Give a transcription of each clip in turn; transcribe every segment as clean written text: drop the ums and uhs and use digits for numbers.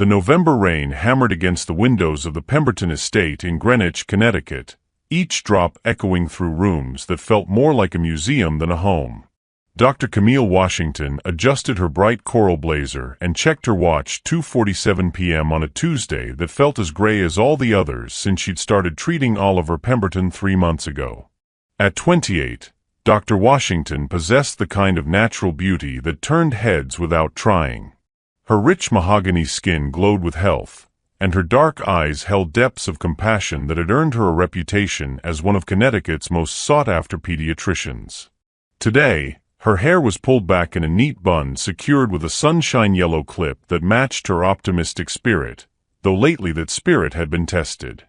The November rain hammered against the windows of the Pemberton estate in Greenwich, Connecticut, each drop echoing through rooms that felt more like a museum than a home. Dr. Camille Washington adjusted her bright coral blazer and checked her watch. 2:47 p.m. on a Tuesday that felt as gray as all the others since she'd started treating Oliver Pemberton 3 months ago. At 28, Dr. Washington possessed the kind of natural beauty that turned heads without trying. Her rich mahogany skin glowed with health, and her dark eyes held depths of compassion that had earned her a reputation as one of Connecticut's most sought-after pediatricians. Today, her hair was pulled back in a neat bun secured with a sunshine yellow clip that matched her optimistic spirit, though lately that spirit had been tested.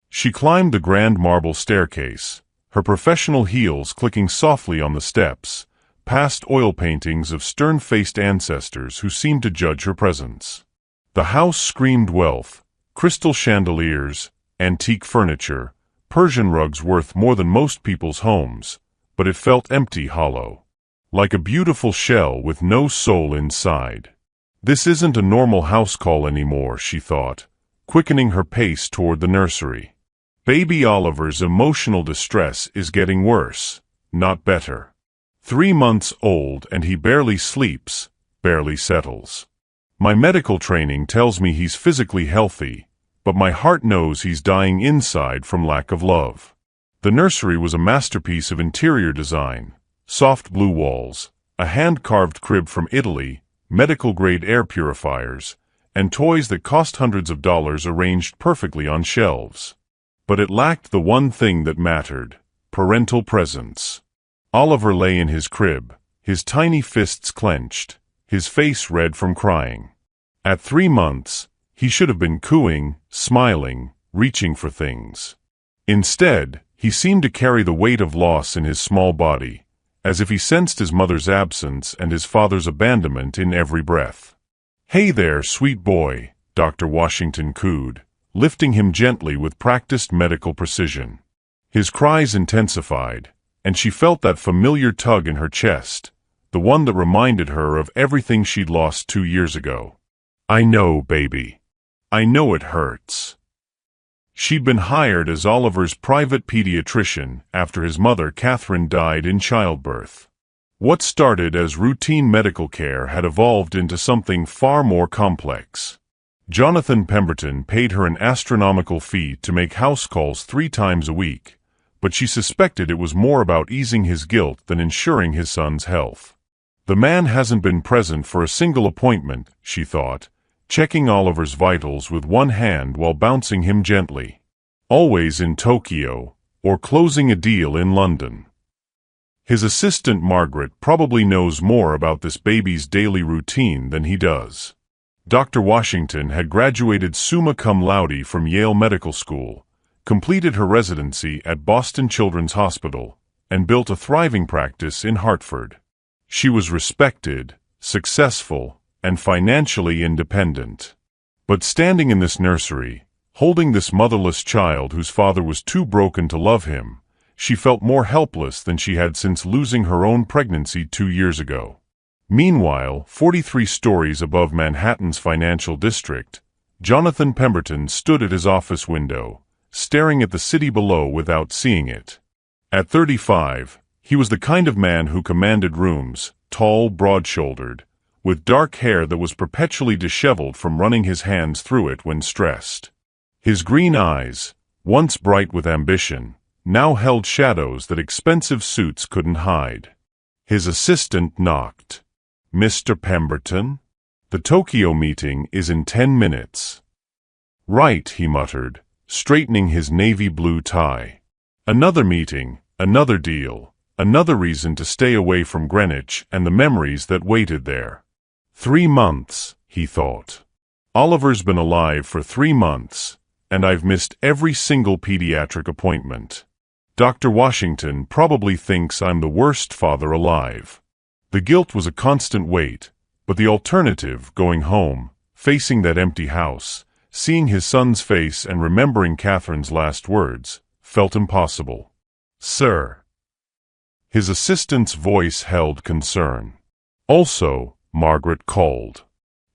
She climbed the grand marble staircase, her professional heels clicking softly on the steps, past oil paintings of stern-faced ancestors who seemed to judge her presence. The house screamed wealth, crystal chandeliers, antique furniture, Persian rugs worth more than most people's homes, but it felt empty, hollow. Like a beautiful shell with no soul inside. This isn't a normal house call anymore, she thought, quickening her pace toward the nursery. Baby Oliver's emotional distress is getting worse, not better. 3 months old and he barely sleeps, barely settles. My medical training tells me he's physically healthy, but my heart knows he's dying inside from lack of love. The nursery was a masterpiece of interior design, soft blue walls, a hand-carved crib from Italy, medical-grade air purifiers, and toys that cost hundreds of dollars arranged perfectly on shelves. But it lacked the one thing that mattered: parental presence. Oliver lay in his crib, his tiny fists clenched, his face red from crying. At 3 months, he should have been cooing, smiling, reaching for things. Instead, he seemed to carry the weight of loss in his small body, as if he sensed his mother's absence and his father's abandonment in every breath. "Hey there, sweet boy," Dr. Washington cooed, lifting him gently with practiced medical precision. His cries intensified, and she felt that familiar tug in her chest, the one that reminded her of everything she'd lost 2 years ago. "I know, baby. I know it hurts." She'd been hired as Oliver's private pediatrician after his mother, Catherine, died in childbirth. What started as routine medical care had evolved into something far more complex. Jonathan Pemberton paid her an astronomical fee to make house calls 3 times a week, but she suspected it was more about easing his guilt than ensuring his son's health. The man hasn't been present for a single appointment, she thought, checking Oliver's vitals with one hand while bouncing him gently. Always in Tokyo, or closing a deal in London. His assistant Margaret probably knows more about this baby's daily routine than he does. Dr. Washington had graduated summa cum laude from Yale Medical School, completed her residency at Boston Children's Hospital, and built a thriving practice in Hartford. She was respected, successful, and financially independent. But standing in this nursery, holding this motherless child whose father was too broken to love him, she felt more helpless than she had since losing her own pregnancy 2 years ago. Meanwhile, 43 stories above Manhattan's financial district, Jonathan Pemberton stood at his office window, staring at the city below without seeing it. At 35, he was the kind of man who commanded rooms, tall, broad-shouldered, with dark hair that was perpetually disheveled from running his hands through it when stressed. His green eyes, once bright with ambition, now held shadows that expensive suits couldn't hide. His assistant knocked. "Mr. Pemberton? The Tokyo meeting is in 10 minutes. "Right," he muttered, straightening his navy blue tie. Another meeting, another deal, another reason to stay away from Greenwich and the memories that waited there. 3 months, he thought. Oliver's been alive for 3 months, and I've missed every single pediatric appointment. Dr. Washington probably thinks I'm the worst father alive. The guilt was a constant weight, but the alternative, going home, facing that empty house, seeing his son's face and remembering Catherine's last words, felt impossible. "Sir." His assistant's voice held concern. "Also," Margaret called.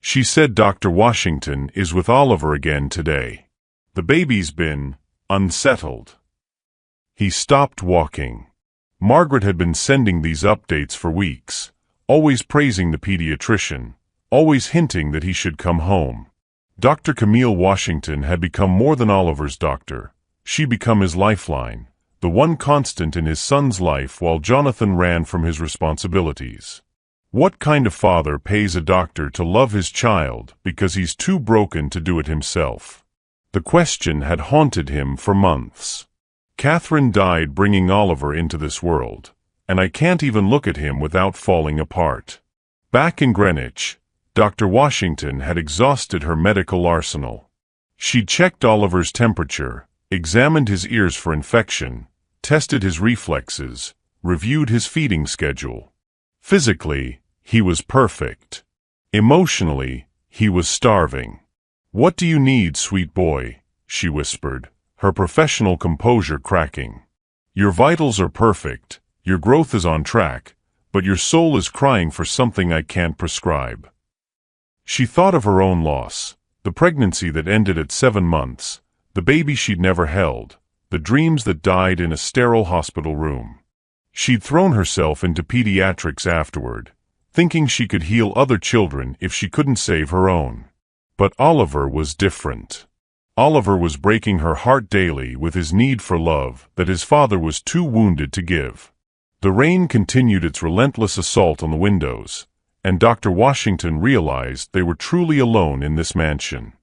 She said Dr. Washington is with Oliver again today. The baby's been unsettled. He stopped walking. Margaret had been sending these updates for weeks, always praising the pediatrician, always hinting that he should come home. Dr. Camille Washington had become more than Oliver's doctor. She become his lifeline, the one constant in his son's life while Jonathan ran from his responsibilities. What kind of father pays a doctor to love his child because he's too broken to do it himself? The question had haunted him for months. Catherine died bringing Oliver into this world, and I can't even look at him without falling apart. Back in Greenwich, Dr. Washington had exhausted her medical arsenal. She'd checked Oliver's temperature, examined his ears for infection, tested his reflexes, reviewed his feeding schedule. Physically, he was perfect. Emotionally, he was starving. "What do you need, sweet boy?" she whispered, her professional composure cracking. "Your vitals are perfect, your growth is on track, but your soul is crying for something I can't prescribe." She thought of her own loss, the pregnancy that ended at 7 months, the baby she'd never held, the dreams that died in a sterile hospital room. She'd thrown herself into pediatrics afterward, thinking she could heal other children if she couldn't save her own. But Oliver was different. Oliver was breaking her heart daily with his need for love that his father was too wounded to give. The rain continued its relentless assault on the windows, and Dr. Washington realized they were truly alone in this mansion.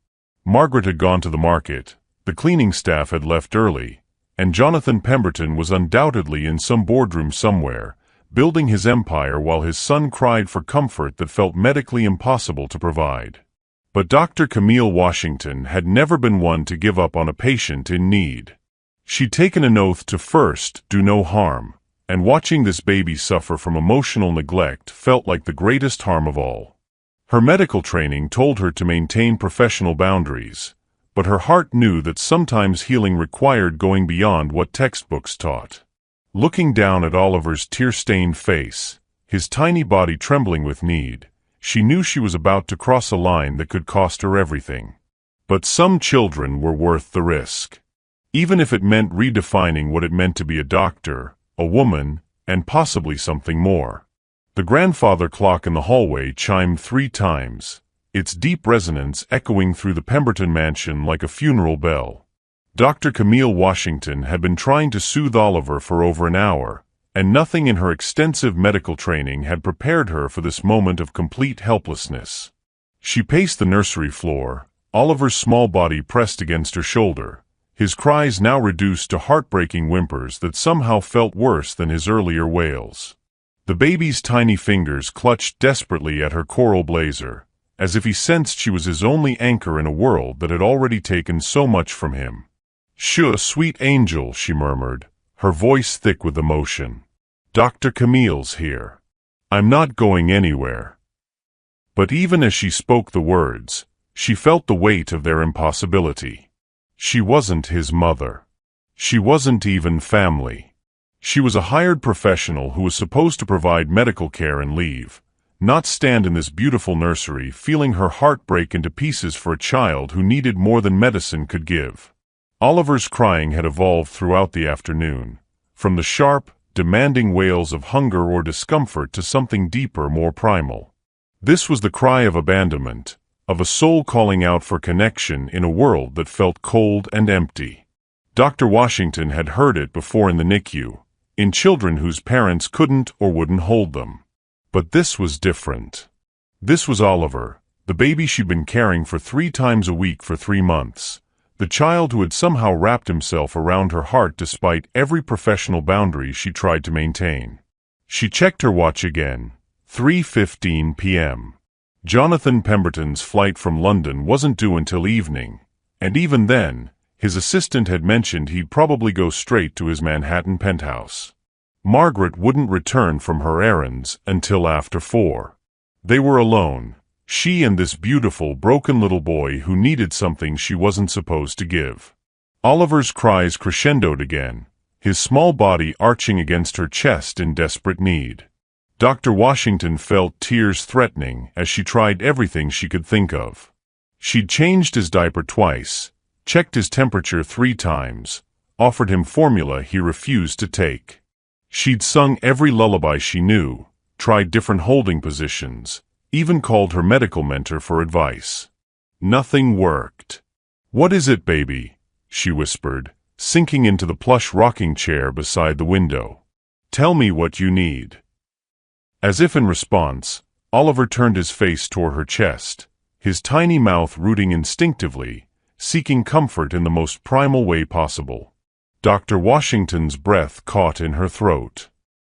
Margaret had gone to the market, the cleaning staff had left early, and Jonathan Pemberton was undoubtedly in some boardroom somewhere, building his empire while his son cried for comfort that felt medically impossible to provide. But Dr. Camille Washington had never been one to give up on a patient in need. She'd taken an oath to first do no harm, and watching this baby suffer from emotional neglect felt like the greatest harm of all. Her medical training told her to maintain professional boundaries, but her heart knew that sometimes healing required going beyond what textbooks taught. Looking down at Oliver's tear-stained face, his tiny body trembling with need, she knew she was about to cross a line that could cost her everything. But some children were worth the risk. Even if it meant redefining what it meant to be a doctor, a woman, and possibly something more. The grandfather clock in the hallway chimed 3 times, its deep resonance echoing through the Pemberton mansion like a funeral bell. Dr. Camille Washington had been trying to soothe Oliver for over an hour, and nothing in her extensive medical training had prepared her for this moment of complete helplessness. She paced the nursery floor, Oliver's small body pressed against her shoulder, his cries now reduced to heartbreaking whimpers that somehow felt worse than his earlier wails. The baby's tiny fingers clutched desperately at her coral blazer, as if he sensed she was his only anchor in a world that had already taken so much from him. "Shoo, sweet angel," she murmured, her voice thick with emotion. "Dr. Camille's here. I'm not going anywhere." But even as she spoke the words, she felt the weight of their impossibility. She wasn't his mother. She wasn't even family. She was a hired professional who was supposed to provide medical care and leave, not stand in this beautiful nursery feeling her heart break into pieces for a child who needed more than medicine could give. Oliver's crying had evolved throughout the afternoon, from the sharp, demanding wails of hunger or discomfort to something deeper, more primal. This was the cry of abandonment, of a soul calling out for connection in a world that felt cold and empty. Dr. Washington had heard it before in the NICU, in children whose parents couldn't or wouldn't hold them. But this was different. This was Oliver, the baby she'd been caring for 3 times a week for 3 months, the child who had somehow wrapped himself around her heart despite every professional boundary she tried to maintain. She checked her watch again, 3:15 p.m. Jonathan Pemberton's flight from London wasn't due until evening, and even then, his assistant had mentioned he'd probably go straight to his Manhattan penthouse. Margaret wouldn't return from her errands until after 4. They were alone, she and this beautiful, broken little boy who needed something she wasn't supposed to give. Oliver's cries crescendoed again, his small body arching against her chest in desperate need. Dr. Washington felt tears threatening as she tried everything she could think of. She'd changed his diaper twice, checked his temperature 3 times, offered him formula he refused to take. She'd sung every lullaby she knew, tried different holding positions, even called her medical mentor for advice. Nothing worked. "What is it, baby?" she whispered, sinking into the plush rocking chair beside the window. "Tell me what you need." As if in response, Oliver turned his face toward her chest, his tiny mouth rooting instinctively, seeking comfort in the most primal way possible. Dr. Washington's breath caught in her throat.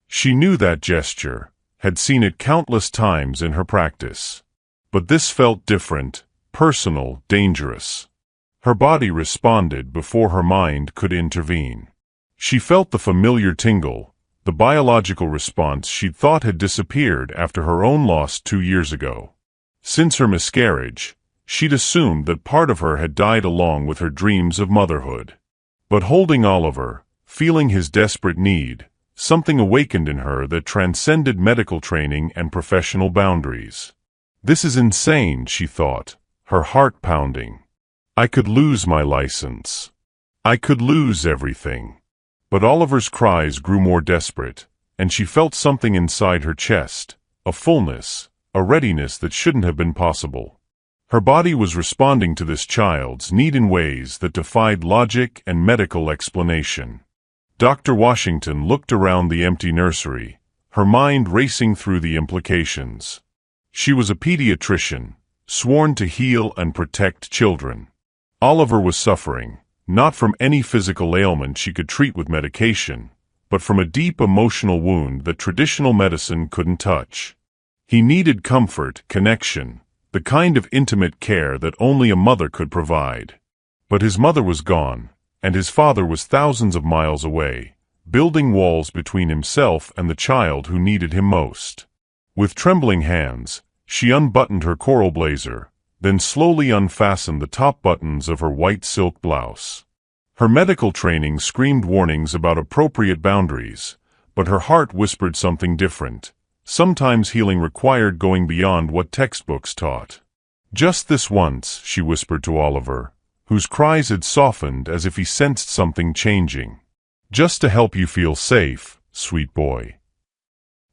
She knew that gesture, had seen it countless times in her practice. But this felt different, personal, dangerous. Her body responded before her mind could intervene. She felt the familiar tingle, the biological response she'd thought had disappeared after her own loss 2 years ago. Since her miscarriage, she'd assumed that part of her had died along with her dreams of motherhood. But holding Oliver, feeling his desperate need, something awakened in her that transcended medical training and professional boundaries. "This is insane," she thought, her heart pounding. "I could lose my license. I could lose everything." But Oliver's cries grew more desperate, and she felt something inside her chest, a fullness, a readiness that shouldn't have been possible. Her body was responding to this child's need in ways that defied logic and medical explanation. Dr. Washington looked around the empty nursery, her mind racing through the implications. She was a pediatrician, sworn to heal and protect children. Oliver was suffering, not from any physical ailment she could treat with medication, but from a deep emotional wound that traditional medicine couldn't touch. He needed comfort, connection, the kind of intimate care that only a mother could provide. But his mother was gone, and his father was thousands of miles away, building walls between himself and the child who needed him most. With trembling hands, she unbuttoned her coral blazer, then slowly unfastened the top buttons of her white silk blouse. Her medical training screamed warnings about appropriate boundaries, but her heart whispered something different. Sometimes healing required going beyond what textbooks taught. "Just this once," she whispered to Oliver, whose cries had softened as if he sensed something changing. "Just to help you feel safe, sweet boy."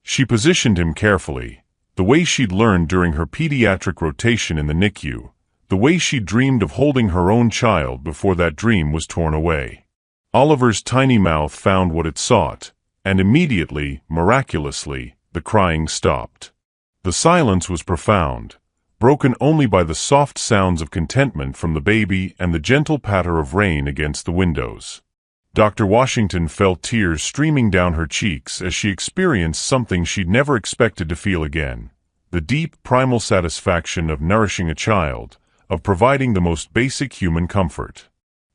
She positioned him carefully, the way she'd learned during her pediatric rotation in the NICU, the way she dreamed of holding her own child before that dream was torn away. Oliver's tiny mouth found what it sought, and immediately, miraculously, the crying stopped. The silence was profound, broken only by the soft sounds of contentment from the baby and the gentle patter of rain against the windows. Dr. Washington felt tears streaming down her cheeks as she experienced something she'd never expected to feel again, the deep, primal satisfaction of nourishing a child, of providing the most basic human comfort.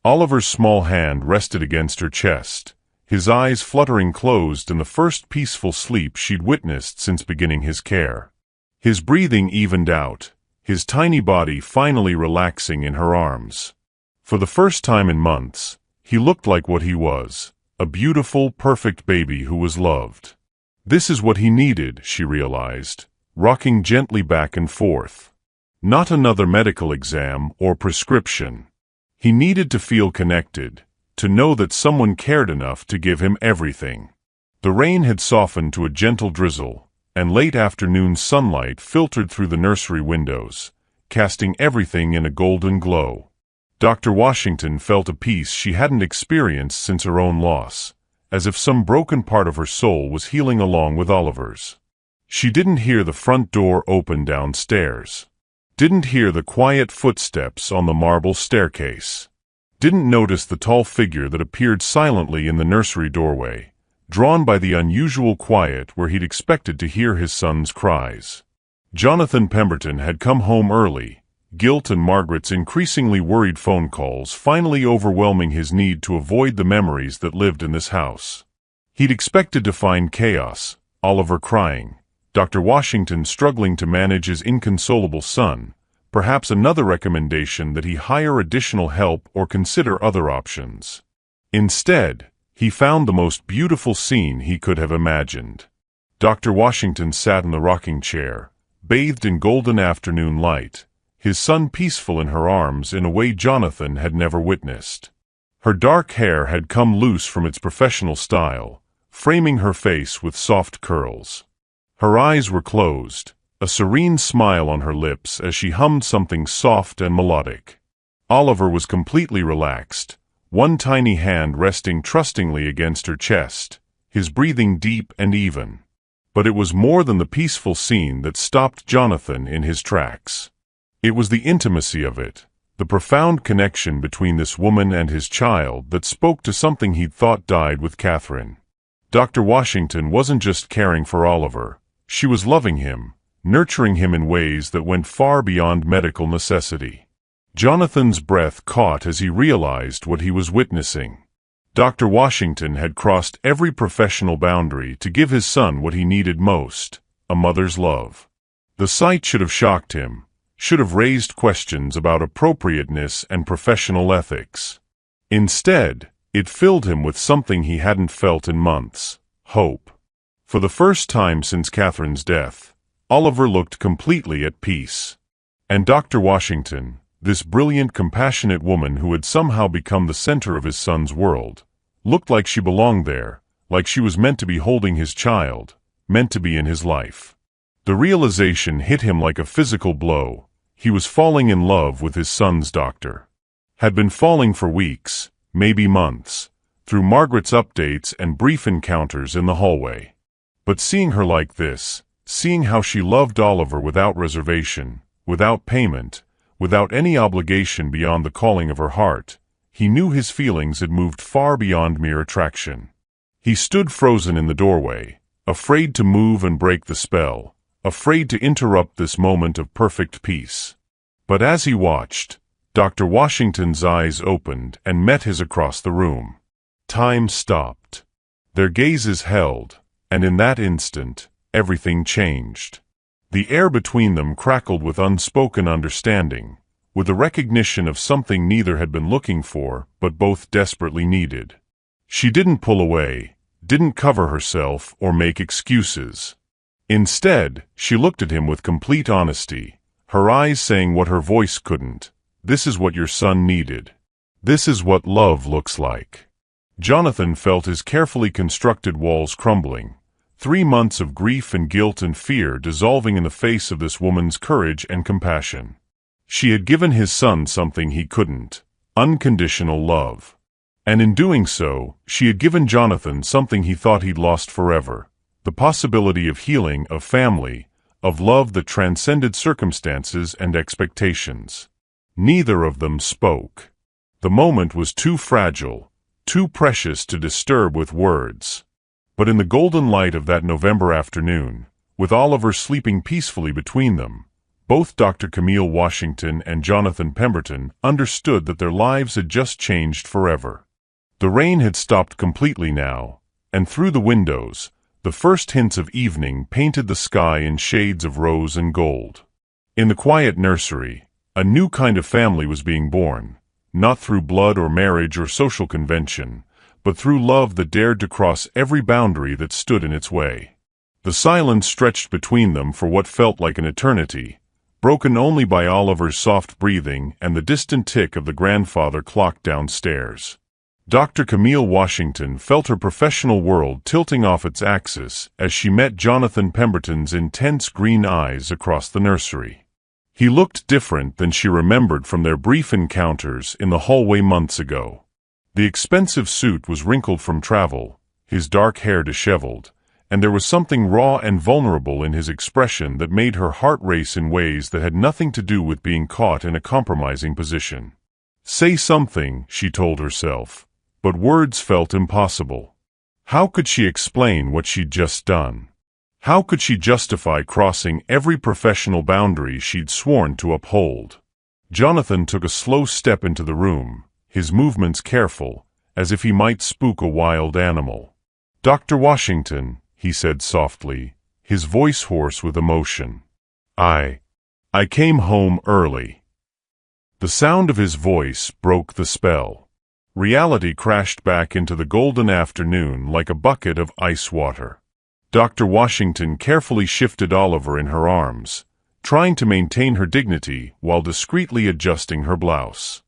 Oliver's small hand rested against her chest, his eyes fluttering closed in the first peaceful sleep she'd witnessed since beginning his care. His breathing evened out, his tiny body finally relaxing in her arms. For the first time in months, he looked like what he was, a beautiful, perfect baby who was loved. This is what he needed, she realized, rocking gently back and forth. Not another medical exam or prescription. He needed to feel connected, to know that someone cared enough to give him everything. The rain had softened to a gentle drizzle, and late afternoon sunlight filtered through the nursery windows, casting everything in a golden glow. Dr. Washington felt a peace she hadn't experienced since her own loss, as if some broken part of her soul was healing along with Oliver's. She didn't hear the front door open downstairs. Didn't hear the quiet footsteps on the marble staircase. Didn't notice the tall figure that appeared silently in the nursery doorway, drawn by the unusual quiet where he'd expected to hear his son's cries. Jonathan Pemberton had come home early, guilt and Margaret's increasingly worried phone calls finally overwhelming his need to avoid the memories that lived in this house. He'd expected to find chaos, Oliver crying, Dr. Washington struggling to manage his inconsolable son, perhaps another recommendation that he hire additional help or consider other options. Instead, he found the most beautiful scene he could have imagined. Dr. Washington sat in the rocking chair, bathed in golden afternoon light, his son peaceful in her arms in a way Jonathan had never witnessed. Her dark hair had come loose from its professional style, framing her face with soft curls. Her eyes were closed, a serene smile on her lips as she hummed something soft and melodic. Oliver was completely relaxed, one tiny hand resting trustingly against her chest, his breathing deep and even. But it was more than the peaceful scene that stopped Jonathan in his tracks. It was the intimacy of it, the profound connection between this woman and his child that spoke to something he'd thought died with Catherine. Dr. Washington wasn't just caring for Oliver, she was loving him, nurturing him in ways that went far beyond medical necessity. Jonathan's breath caught as he realized what he was witnessing. Dr. Washington had crossed every professional boundary to give his son what he needed most, a mother's love. The sight should have shocked him, should have raised questions about appropriateness and professional ethics. Instead, it filled him with something he hadn't felt in months: hope. For the first time since Catherine's death, Oliver looked completely at peace. And Dr. Washington, this brilliant, compassionate woman who had somehow become the center of his son's world, looked like she belonged there, like she was meant to be holding his child, meant to be in his life. The realization hit him like a physical blow. He was falling in love with his son's doctor. Had been falling for weeks, maybe months, through Margaret's updates and brief encounters in the hallway. But seeing her like this, seeing how she loved Oliver without reservation, without payment, without any obligation beyond the calling of her heart, he knew his feelings had moved far beyond mere attraction. He stood frozen in the doorway, afraid to move and break the spell, afraid to interrupt this moment of perfect peace. But as he watched, Dr. Washington's eyes opened and met his across the room. Time stopped. Their gazes held, and in that instant, everything changed. The air between them crackled with unspoken understanding, with a recognition of something neither had been looking for, but both desperately needed. She didn't pull away, didn't cover herself or make excuses. Instead, she looked at him with complete honesty, her eyes saying what her voice couldn't: "This is what your son needed. This is what love looks like." Jonathan felt his carefully constructed walls crumbling. 3 months of grief and guilt and fear dissolving in the face of this woman's courage and compassion. She had given his son something he couldn't: unconditional love. And in doing so, she had given Jonathan something he thought he'd lost forever: the possibility of healing, of family, of love that transcended circumstances and expectations. Neither of them spoke. The moment was too fragile, too precious to disturb with words. But in the golden light of that November afternoon, with Oliver sleeping peacefully between them, both Dr. Camille Washington and Jonathan Pemberton understood that their lives had just changed forever. The rain had stopped completely now, and through the windows, the first hints of evening painted the sky in shades of rose and gold. In the quiet nursery, a new kind of family was being born, not through blood or marriage or social convention, but through love that dared to cross every boundary that stood in its way. The silence stretched between them for what felt like an eternity, broken only by Oliver's soft breathing and the distant tick of the grandfather clock downstairs. Dr. Camille Washington felt her professional world tilting off its axis as she met Jonathan Pemberton's intense green eyes across the nursery. He looked different than she remembered from their brief encounters in the hallway months ago. The expensive suit was wrinkled from travel, his dark hair disheveled, and there was something raw and vulnerable in his expression that made her heart race in ways that had nothing to do with being caught in a compromising position. Say something, she told herself, but words felt impossible. How could she explain what she'd just done? How could she justify crossing every professional boundary she'd sworn to uphold? Jonathan took a slow step into the room, his movements careful, as if he might spook a wild animal. "Dr. Washington," he said softly, his voice hoarse with emotion. I came home early." The sound of his voice broke the spell. Reality crashed back into the golden afternoon like a bucket of ice water. Dr. Washington carefully shifted Oliver in her arms, trying to maintain her dignity while discreetly adjusting her blouse.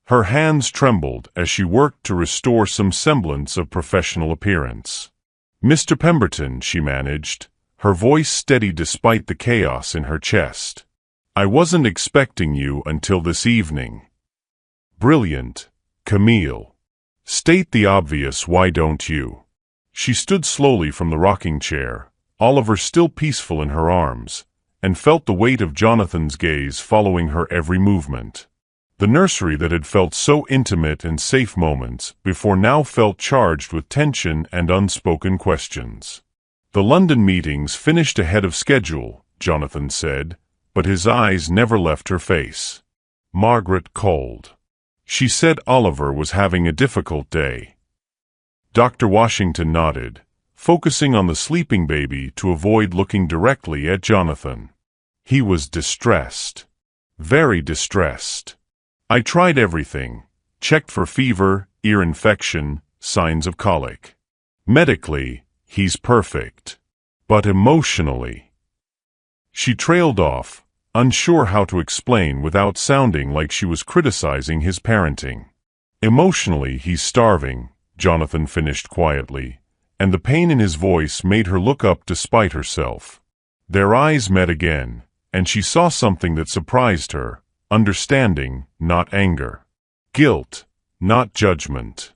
Her hands trembled as she worked to restore some semblance of professional appearance. "Mr. Pemberton," she managed, her voice steady despite the chaos in her chest. "I wasn't expecting you until this evening." "Brilliant, Camille. State the obvious, why don't you?" She stood slowly from the rocking chair, Oliver still peaceful in her arms, and felt the weight of Jonathan's gaze following her every movement. The nursery that had felt so intimate and safe moments before now felt charged with tension and unspoken questions. "The London meetings finished ahead of schedule," Jonathan said, but his eyes never left her face. Margaret called. She said Oliver was having a difficult day. Dr. Washington nodded, focusing on the sleeping baby to avoid looking directly at Jonathan. He was distressed. Very distressed. "I tried everything. Checked for fever, ear infection, signs of colic. Medically, he's perfect. But emotionally..." She trailed off, unsure how to explain without sounding like she was criticizing his parenting. "Emotionally, he's starving," Jonathan finished quietly, and the pain in his voice made her look up despite herself. Their eyes met again, and she saw something that surprised her: understanding, not anger. Guilt, not judgment.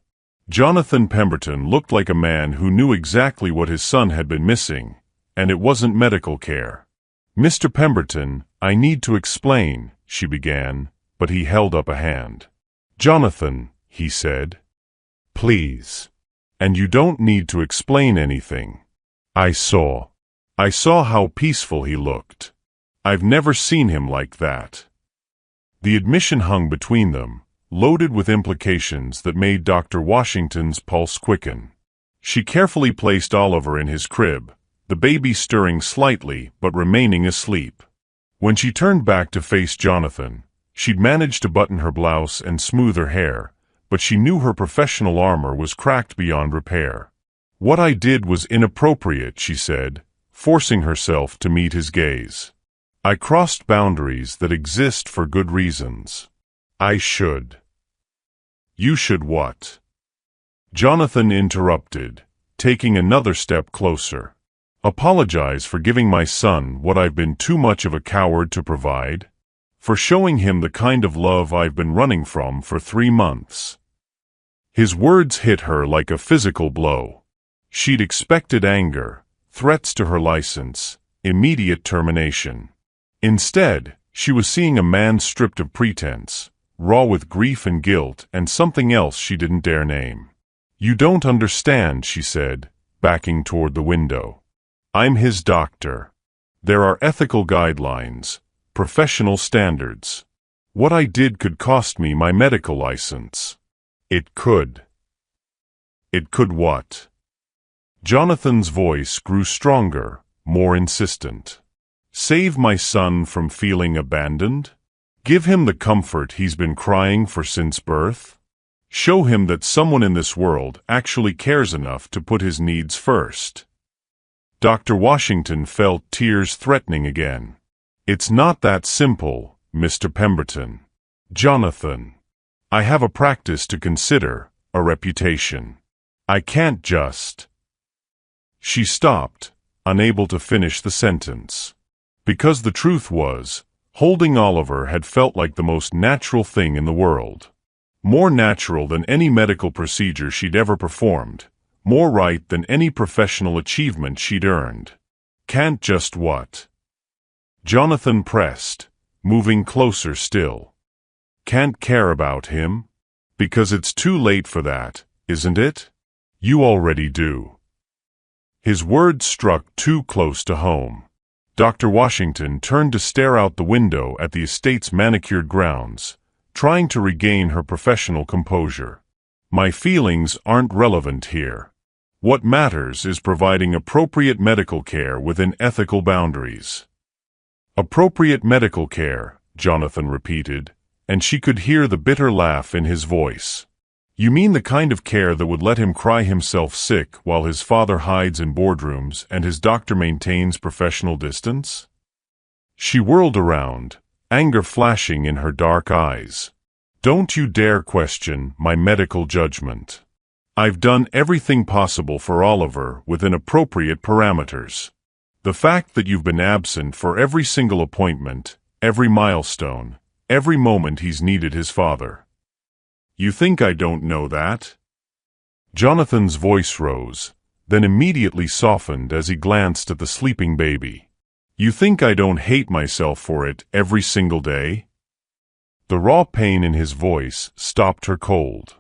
Jonathan Pemberton looked like a man who knew exactly what his son had been missing, and it wasn't medical care. "Mr. Pemberton, I need to explain," she began, but he held up a hand. "Jonathan," he said. "Please. And you don't need to explain anything. I saw how peaceful he looked. I've never seen him like that." The admission hung between them, loaded with implications that made Dr. Washington's pulse quicken. She carefully placed Oliver in his crib, the baby stirring slightly but remaining asleep. When she turned back to face Jonathan, she'd managed to button her blouse and smooth her hair, but she knew her professional armor was cracked beyond repair. "What I did was inappropriate," she said, forcing herself to meet his gaze. "I crossed boundaries that exist for good reasons. I should." "You should what?" Jonathan interrupted, taking another step closer. "Apologize for giving my son what I've been too much of a coward to provide? For showing him the kind of love I've been running from for 3 months." His words hit her like a physical blow. She'd expected anger, threats to her license, immediate termination. Instead, she was seeing a man stripped of pretense, raw with grief and guilt and something else she didn't dare name. "You don't understand," she said, backing toward the window. "I'm his doctor. There are ethical guidelines, professional standards. What I did could cost me my medical license." "It could." "It could what?" Jonathan's voice grew stronger, more insistent. "Save my son from feeling abandoned? Give him the comfort he's been crying for since birth? Show him that someone in this world actually cares enough to put his needs first?" Dr. Washington felt tears threatening again. "It's not that simple, Mr. Pemberton." "Jonathan, I have a practice to consider, a reputation. I can't just..." She stopped, unable to finish the sentence. Because the truth was, holding Oliver had felt like the most natural thing in the world. More natural than any medical procedure she'd ever performed, more right than any professional achievement she'd earned. "Can't just what?" Jonathan pressed, moving closer still. "Can't care about him? Because it's too late for that, isn't it? You already do." His words struck too close to home. Dr. Washington turned to stare out the window at the estate's manicured grounds, trying to regain her professional composure. "My feelings aren't relevant here. What matters is providing appropriate medical care within ethical boundaries." "Appropriate medical care," Jonathan repeated, and she could hear the bitter laugh in his voice. You mean the kind of care that would let him cry himself sick while his father hides in boardrooms and his doctor maintains professional distance? She whirled around, anger flashing in her dark eyes. Don't you dare question my medical judgment. I've done everything possible for Oliver within appropriate parameters. The fact that you've been absent for every single appointment, every milestone, every moment he's needed his father. You think I don't know that? Jonathan's voice rose, then immediately softened as he glanced at the sleeping baby. You think I don't hate myself for it every single day? The raw pain in his voice stopped her cold.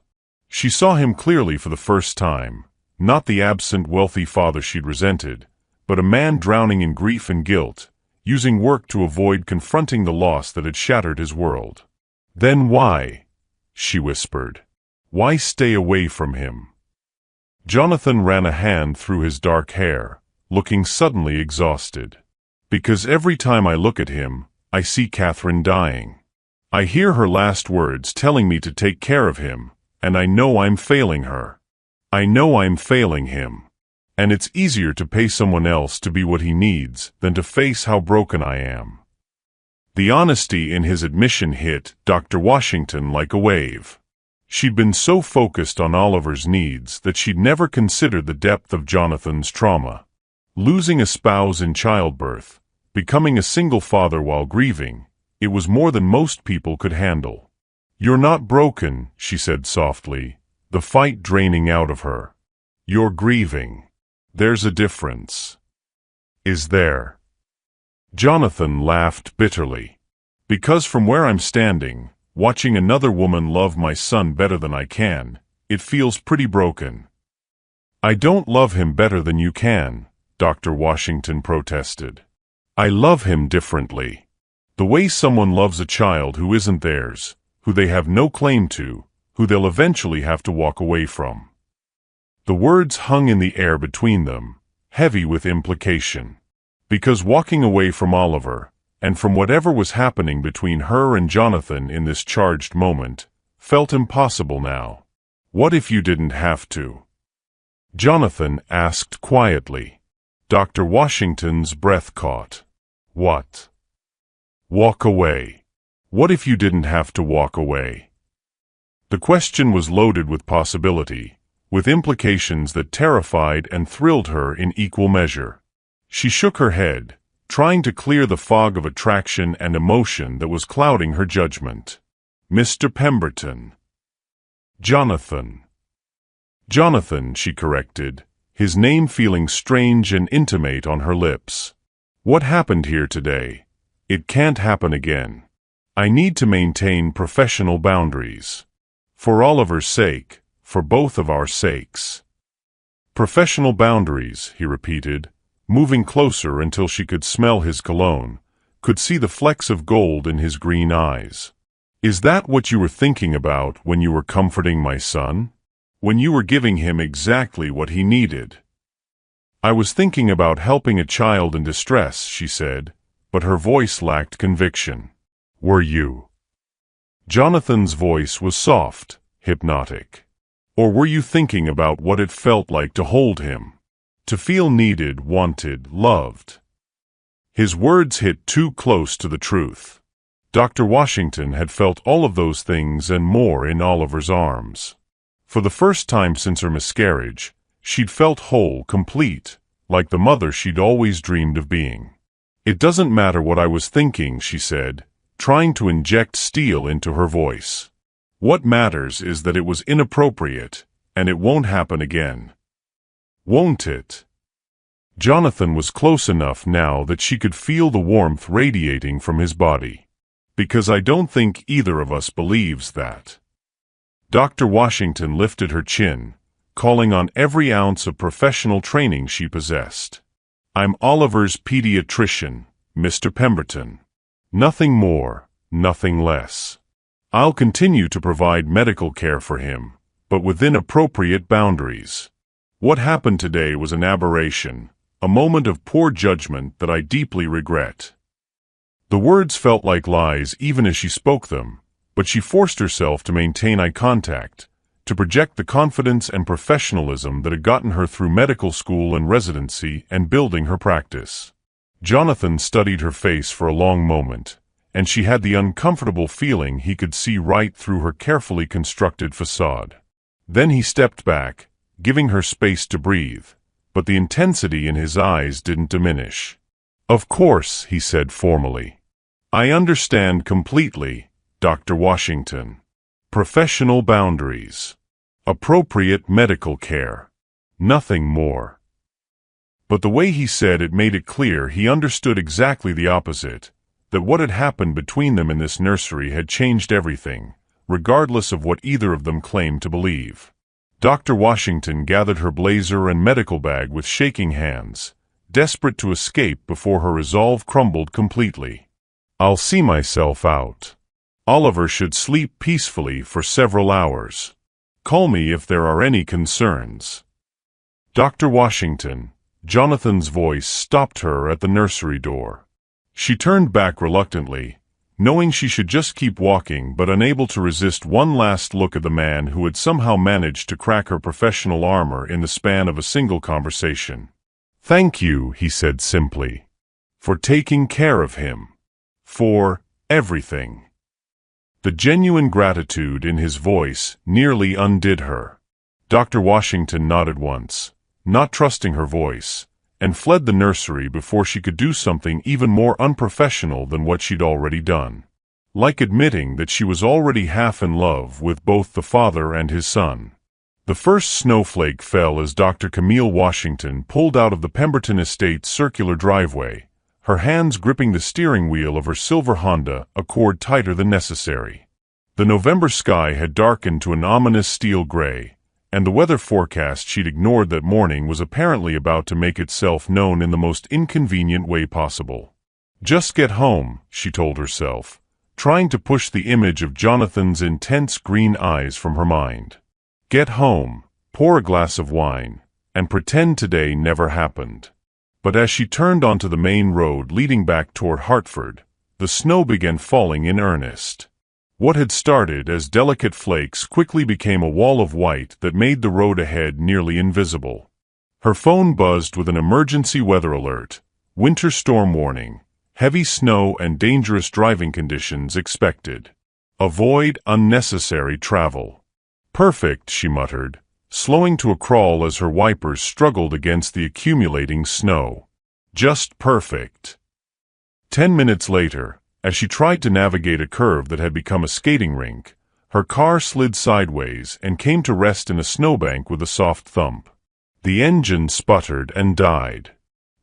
She saw him clearly for the first time, not the absent wealthy father she'd resented, but a man drowning in grief and guilt, using work to avoid confronting the loss that had shattered his world. Then why? She whispered. Why stay away from him? Jonathan ran a hand through his dark hair, looking suddenly exhausted. Because every time I look at him, I see Catherine dying. I hear her last words telling me to take care of him, and I know I'm failing her. I know I'm failing him. And it's easier to pay someone else to be what he needs than to face how broken I am. The honesty in his admission hit Dr. Washington like a wave. She'd been so focused on Oliver's needs that she'd never considered the depth of Jonathan's trauma. Losing a spouse in childbirth, becoming a single father while grieving, it was more than most people could handle. You're not broken, she said softly, the fight draining out of her. You're grieving. There's a difference. Is there? Jonathan laughed bitterly. Because from where I'm standing, watching another woman love my son better than I can, it feels pretty broken. I don't love him better than you can, Dr. Washington protested. I love him differently. The way someone loves a child who isn't theirs, who they have no claim to, who they'll eventually have to walk away from. The words hung in the air between them, heavy with implication. Because walking away from Oliver, and from whatever was happening between her and Jonathan in this charged moment, felt impossible now. What if you didn't have to? Jonathan asked quietly. Dr. Washington's breath caught. What? Walk away. What if you didn't have to walk away? The question was loaded with possibility, with implications that terrified and thrilled her in equal measure. She shook her head, trying to clear the fog of attraction and emotion that was clouding her judgment. Mr. Pemberton. Jonathan. Jonathan, she corrected, his name feeling strange and intimate on her lips. What happened here today? It can't happen again. I need to maintain professional boundaries. For Oliver's sake, for both of our sakes. Professional boundaries, he repeated, moving closer until she could smell his cologne, could see the flecks of gold in his green eyes. Is that what you were thinking about when you were comforting my son? When you were giving him exactly what he needed? I was thinking about helping a child in distress, she said, but her voice lacked conviction. Were you? Jonathan's voice was soft, hypnotic. Or were you thinking about what it felt like to hold him? To feel needed, wanted, loved? His words hit too close to the truth. Dr. Washington had felt all of those things and more in Oliver's arms. For the first time since her miscarriage, she'd felt whole, complete, like the mother she'd always dreamed of being. It doesn't matter what I was thinking, she said, trying to inject steel into her voice. What matters is that it was inappropriate, and it won't happen again. Won't it? Jonathan was close enough now that she could feel the warmth radiating from his body. Because I don't think either of us believes that. Dr. Washington lifted her chin, calling on every ounce of professional training she possessed. I'm Oliver's pediatrician, Mr. Pemberton. Nothing more, nothing less. I'll continue to provide medical care for him, but within appropriate boundaries. What happened today was an aberration, a moment of poor judgment that I deeply regret. The words felt like lies even as she spoke them, but she forced herself to maintain eye contact, to project the confidence and professionalism that had gotten her through medical school and residency and building her practice. Jonathan studied her face for a long moment, and she had the uncomfortable feeling he could see right through her carefully constructed facade. Then he stepped back, giving her space to breathe, but the intensity in his eyes didn't diminish. "Of course," he said formally. "I understand completely, Dr. Washington. Professional boundaries. Appropriate medical care. Nothing more." But the way he said it made it clear he understood exactly the opposite, that what had happened between them in this nursery had changed everything, regardless of what either of them claimed to believe. Dr. Washington gathered her blazer and medical bag with shaking hands, desperate to escape before her resolve crumbled completely. "I'll see myself out. Oliver should sleep peacefully for several hours. Call me if there are any concerns." "Dr. Washington," Jonathan's voice stopped her at the nursery door. She turned back reluctantly, knowing she should just keep walking but unable to resist one last look at the man who had somehow managed to crack her professional armor in the span of a single conversation. "Thank you," he said simply, "for taking care of him. For everything." The genuine gratitude in his voice nearly undid her. Dr. Washington nodded once, not trusting her voice, and fled the nursery before she could do something even more unprofessional than what she'd already done. Like admitting that she was already half in love with both the father and his son. The first snowflake fell as Dr. Camille Washington pulled out of the Pemberton Estate's circular driveway, her hands gripping the steering wheel of her silver Honda Accord tighter than necessary. The November sky had darkened to an ominous steel gray, and the weather forecast she'd ignored that morning was apparently about to make itself known in the most inconvenient way possible. "Just get home," she told herself, trying to push the image of Jonathan's intense green eyes from her mind. "Get home, pour a glass of wine, and pretend today never happened." But as she turned onto the main road leading back toward Hartford, the snow began falling in earnest. What had started as delicate flakes quickly became a wall of white that made the road ahead nearly invisible. Her phone buzzed with an emergency weather alert, winter storm warning, heavy snow and dangerous driving conditions expected. Avoid unnecessary travel. "Perfect," she muttered, slowing to a crawl as her wipers struggled against the accumulating snow. "Just perfect." 10 minutes later, as she tried to navigate a curve that had become a skating rink, her car slid sideways and came to rest in a snowbank with a soft thump. The engine sputtered and died.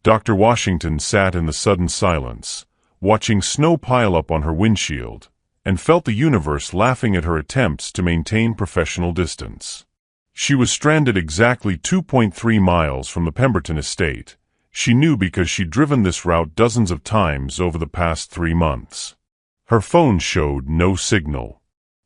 Dr. Washington sat in the sudden silence, watching snow pile up on her windshield, and felt the universe laughing at her attempts to maintain professional distance. She was stranded exactly 2.3 miles from the Pemberton estate. She knew because she'd driven this route dozens of times over the past 3 months. Her phone showed no signal.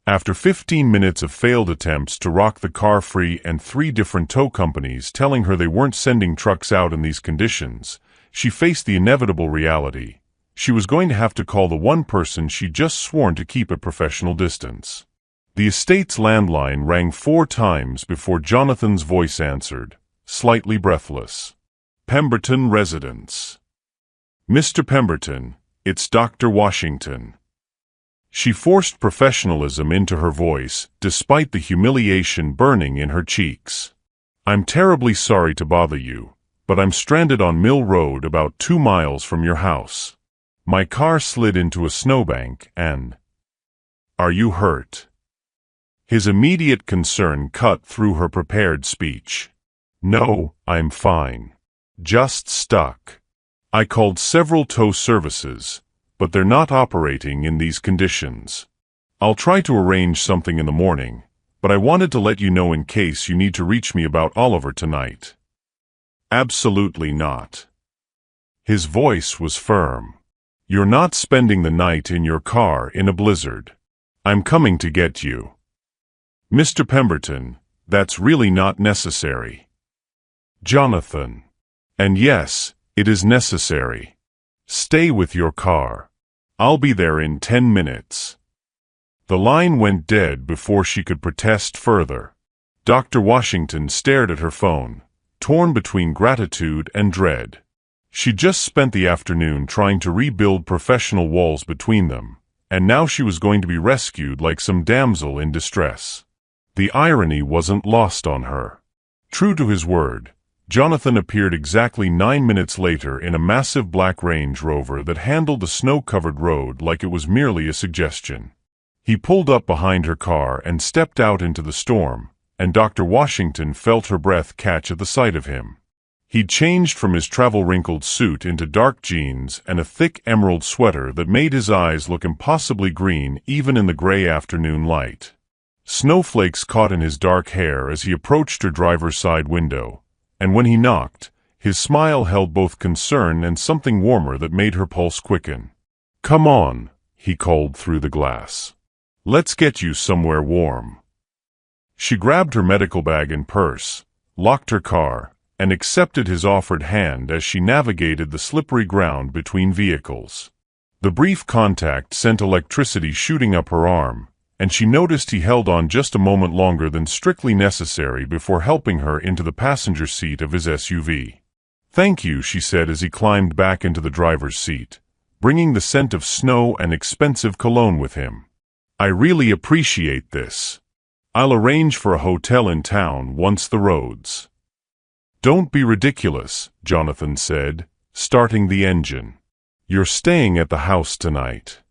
After 15 minutes of failed attempts to rock the car free and 3 different tow companies telling her they weren't sending trucks out in these conditions, she faced the inevitable reality. She was going to have to call the one person she'd just sworn to keep at professional distance. The estate's landline rang 4 times before Jonathan's voice answered, slightly breathless. "Pemberton residence." "Mr. Pemberton, it's Dr. Washington." She forced professionalism into her voice, despite the humiliation burning in her cheeks. "I'm terribly sorry to bother you, but I'm stranded on Mill Road about 2 miles from your house. My car slid into a snowbank and—" "Are you hurt?" His immediate concern cut through her prepared speech. "No, I'm fine. Just stuck. I called several tow services, but they're not operating in these conditions. I'll try to arrange something in the morning, but I wanted to let you know in case you need to reach me about Oliver tonight." "Absolutely not." His voice was firm. "You're not spending the night in your car in a blizzard. I'm coming to get you." "Mr. Pemberton, that's really not necessary." "Jonathan. And yes, it is necessary. Stay with your car. I'll be there in 10 minutes. The line went dead before she could protest further. Dr. Washington stared at her phone, torn between gratitude and dread. She'd just spent the afternoon trying to rebuild professional walls between them, and now she was going to be rescued like some damsel in distress. The irony wasn't lost on her. True to his word, Jonathan appeared exactly 9 minutes later in a massive black Range Rover that handled the snow-covered road like it was merely a suggestion. He pulled up behind her car and stepped out into the storm, and Dr. Washington felt her breath catch at the sight of him. He'd changed from his travel-wrinkled suit into dark jeans and a thick emerald sweater that made his eyes look impossibly green even in the gray afternoon light. Snowflakes caught in his dark hair as he approached her driver's side window, and when he knocked, his smile held both concern and something warmer that made her pulse quicken. "Come on," he called through the glass. "Let's get you somewhere warm." She grabbed her medical bag and purse, locked her car, and accepted his offered hand as she navigated the slippery ground between vehicles. The brief contact sent electricity shooting up her arm, and she noticed he held on just a moment longer than strictly necessary before helping her into the passenger seat of his SUV. "Thank you," she said as he climbed back into the driver's seat, bringing the scent of snow and expensive cologne with him. "I really appreciate this. I'll arrange for a hotel in town once the roads—" "Don't be ridiculous," Jonathan said, starting the engine. "You're staying at the house tonight.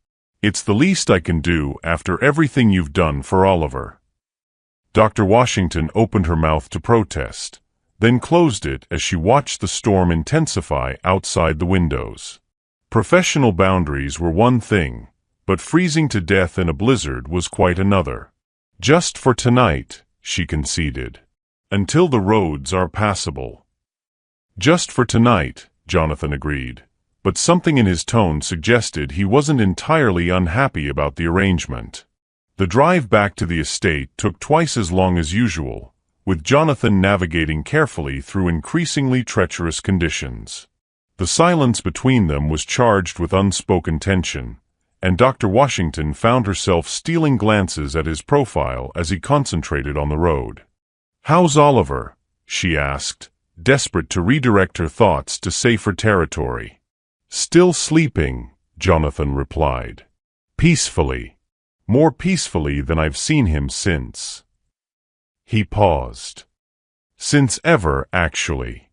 It's the least I can do after everything you've done for Oliver." Dr. Washington opened her mouth to protest, then closed it as she watched the storm intensify outside the windows. Professional boundaries were one thing, but freezing to death in a blizzard was quite another. "Just for tonight," she conceded. "Until the roads are passable." "Just for tonight," Jonathan agreed, but something in his tone suggested he wasn't entirely unhappy about the arrangement. The drive back to the estate took twice as long as usual, with Jonathan navigating carefully through increasingly treacherous conditions. The silence between them was charged with unspoken tension, and Dr. Washington found herself stealing glances at his profile as he concentrated on the road. "How's Oliver?" she asked, desperate to redirect her thoughts to safer territory. "Still sleeping," Jonathan replied. "Peacefully. More peacefully than I've seen him since." He paused. "Since ever, actually."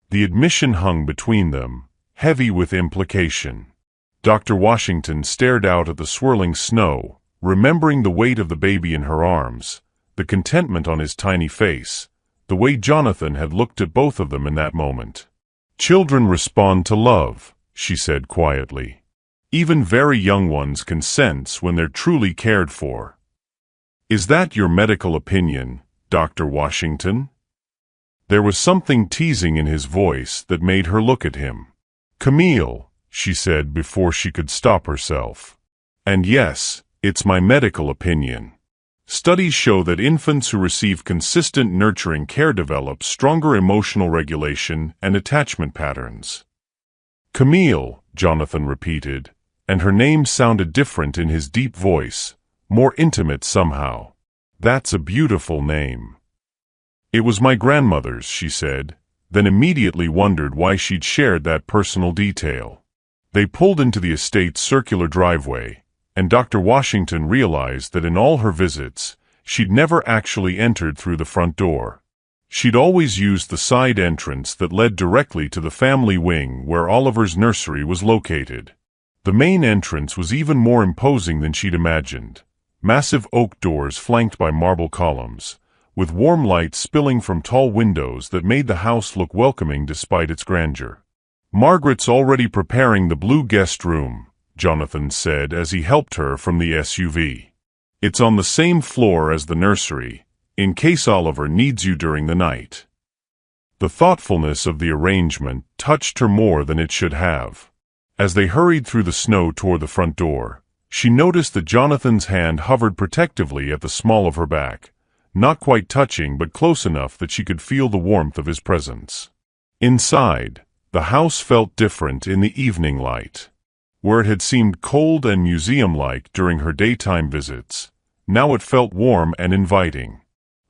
The admission hung between them, heavy with implication. Dr. Washington stared out at the swirling snow, remembering the weight of the baby in her arms, the contentment on his tiny face, the way Jonathan had looked at both of them in that moment. "Children respond to love," she said quietly. "Even very young ones can sense when they're truly cared for." "Is that your medical opinion, Dr. Washington?" There was something teasing in his voice that made her look at him. "Camille," she said before she could stop herself. "And yes, it's my medical opinion. Studies show that infants who receive consistent nurturing care develop stronger emotional regulation and attachment patterns." "Camille," Jonathan repeated, and her name sounded different in his deep voice, more intimate somehow. "That's a beautiful name." "It was my grandmother's," she said, then immediately wondered why she'd shared that personal detail. They pulled into the estate's circular driveway, and Dr. Washington realized that in all her visits, she'd never actually entered through the front door. She'd always used the side entrance that led directly to the family wing where Oliver's nursery was located. The main entrance was even more imposing than she'd imagined. Massive oak doors flanked by marble columns, with warm light spilling from tall windows that made the house look welcoming despite its grandeur. "Margaret's already preparing the blue guest room," Jonathan said as he helped her from the SUV. "It's on the same floor as the nursery, in case Oliver needs you during the night." The thoughtfulness of the arrangement touched her more than it should have. As they hurried through the snow toward the front door, she noticed that Jonathan's hand hovered protectively at the small of her back, not quite touching but close enough that she could feel the warmth of his presence. Inside, the house felt different in the evening light. Where it had seemed cold and museum-like during her daytime visits, now it felt warm and inviting.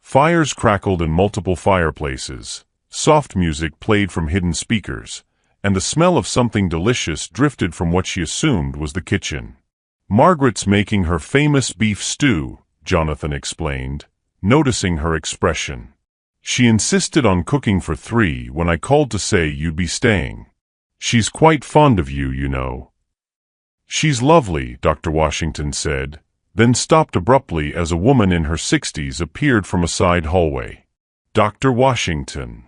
Fires crackled in multiple fireplaces, soft music played from hidden speakers, and the smell of something delicious drifted from what she assumed was the kitchen. "Margaret's making her famous beef stew," Jonathan explained, noticing her expression. "She insisted on cooking for 3 when I called to say you'd be staying. She's quite fond of you, you know." "She's lovely," Dr. Washington said, then stopped abruptly as a woman in her 60s appeared from a side hallway. "Dr. Washington."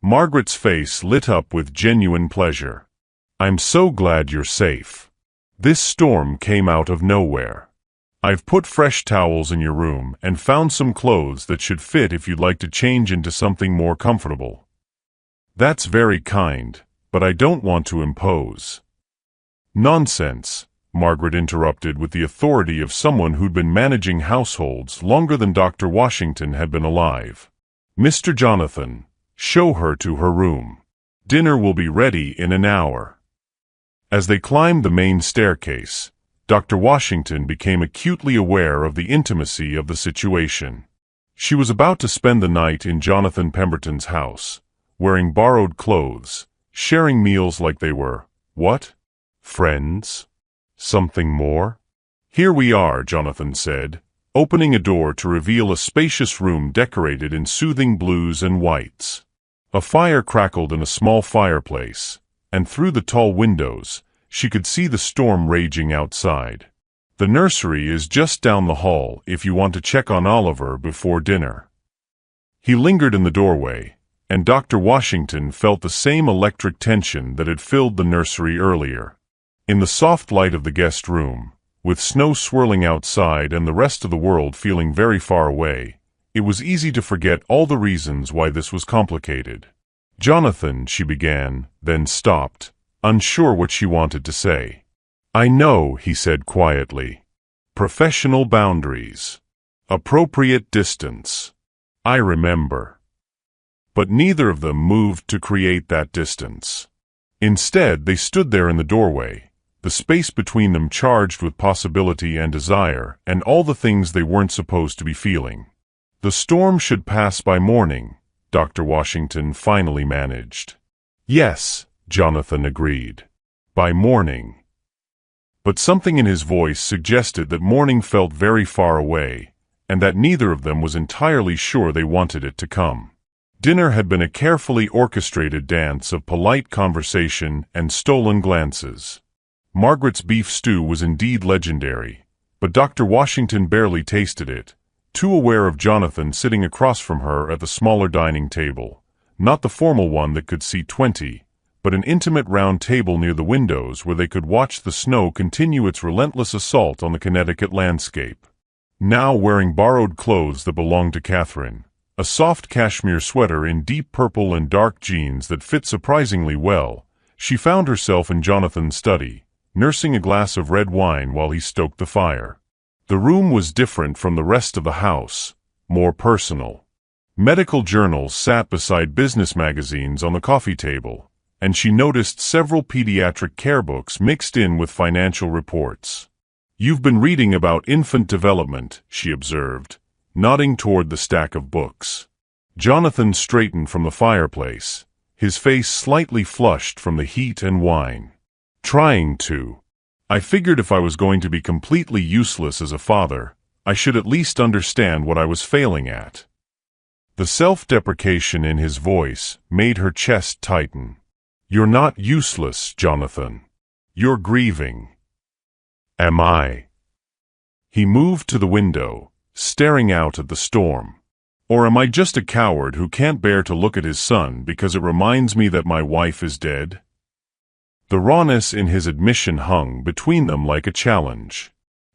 Margaret's face lit up with genuine pleasure. "I'm so glad you're safe. This storm came out of nowhere. I've put fresh towels in your room and found some clothes that should fit if you'd like to change into something more comfortable." "That's very kind, but I don't want to impose." "Nonsense," Margaret interrupted with the authority of someone who'd been managing households longer than Dr. Washington had been alive. "Mr. Jonathan, show her to her room. Dinner will be ready in an hour." As they climbed the main staircase, Dr. Washington became acutely aware of the intimacy of the situation. She was about to spend the night in Jonathan Pemberton's house, wearing borrowed clothes, sharing meals like they were, what? Friends? Something more? "Here we are," Jonathan said, opening a door to reveal a spacious room decorated in soothing blues and whites. A fire crackled in a small fireplace, and through the tall windows, she could see the storm raging outside. "The nursery is just down the hall if you want to check on Oliver before dinner." He lingered in the doorway, and Dr. Washington felt the same electric tension that had filled the nursery earlier. In the soft light of the guest room, with snow swirling outside and the rest of the world feeling very far away, it was easy to forget all the reasons why this was complicated. "Jonathan," she began, then stopped, unsure what she wanted to say. "I know," he said quietly. "Professional boundaries. Appropriate distance. I remember." But neither of them moved to create that distance. Instead, they stood there in the doorway, the space between them charged with possibility and desire, and all the things they weren't supposed to be feeling. "The storm should pass by morning," Dr. Washington finally managed. "Yes," Jonathan agreed. "By morning." But something in his voice suggested that morning felt very far away, and that neither of them was entirely sure they wanted it to come. Dinner had been a carefully orchestrated dance of polite conversation and stolen glances. Margaret's beef stew was indeed legendary, but Dr. Washington barely tasted it, too aware of Jonathan sitting across from her at the smaller dining table, not the formal one that could seat 20, but an intimate round table near the windows where they could watch the snow continue its relentless assault on the Connecticut landscape. Now wearing borrowed clothes that belonged to Catherine, a soft cashmere sweater in deep purple and dark jeans that fit surprisingly well, she found herself in Jonathan's study, nursing a glass of red wine while he stoked the fire. The room was different from the rest of the house, more personal. Medical journals sat beside business magazines on the coffee table, and she noticed several pediatric care books mixed in with financial reports. "You've been reading about infant development," she observed, nodding toward the stack of books. Jonathan straightened from the fireplace, his face slightly flushed from the heat and wine. "Trying to. I figured if I was going to be completely useless as a father, I should at least understand what I was failing at." The self-deprecation in his voice made her chest tighten. "You're not useless, Jonathan. You're grieving." "Am I?" He moved to the window, staring out at the storm. "Or am I just a coward who can't bear to look at his son because it reminds me that my wife is dead?" The rawness in his admission hung between them like a challenge.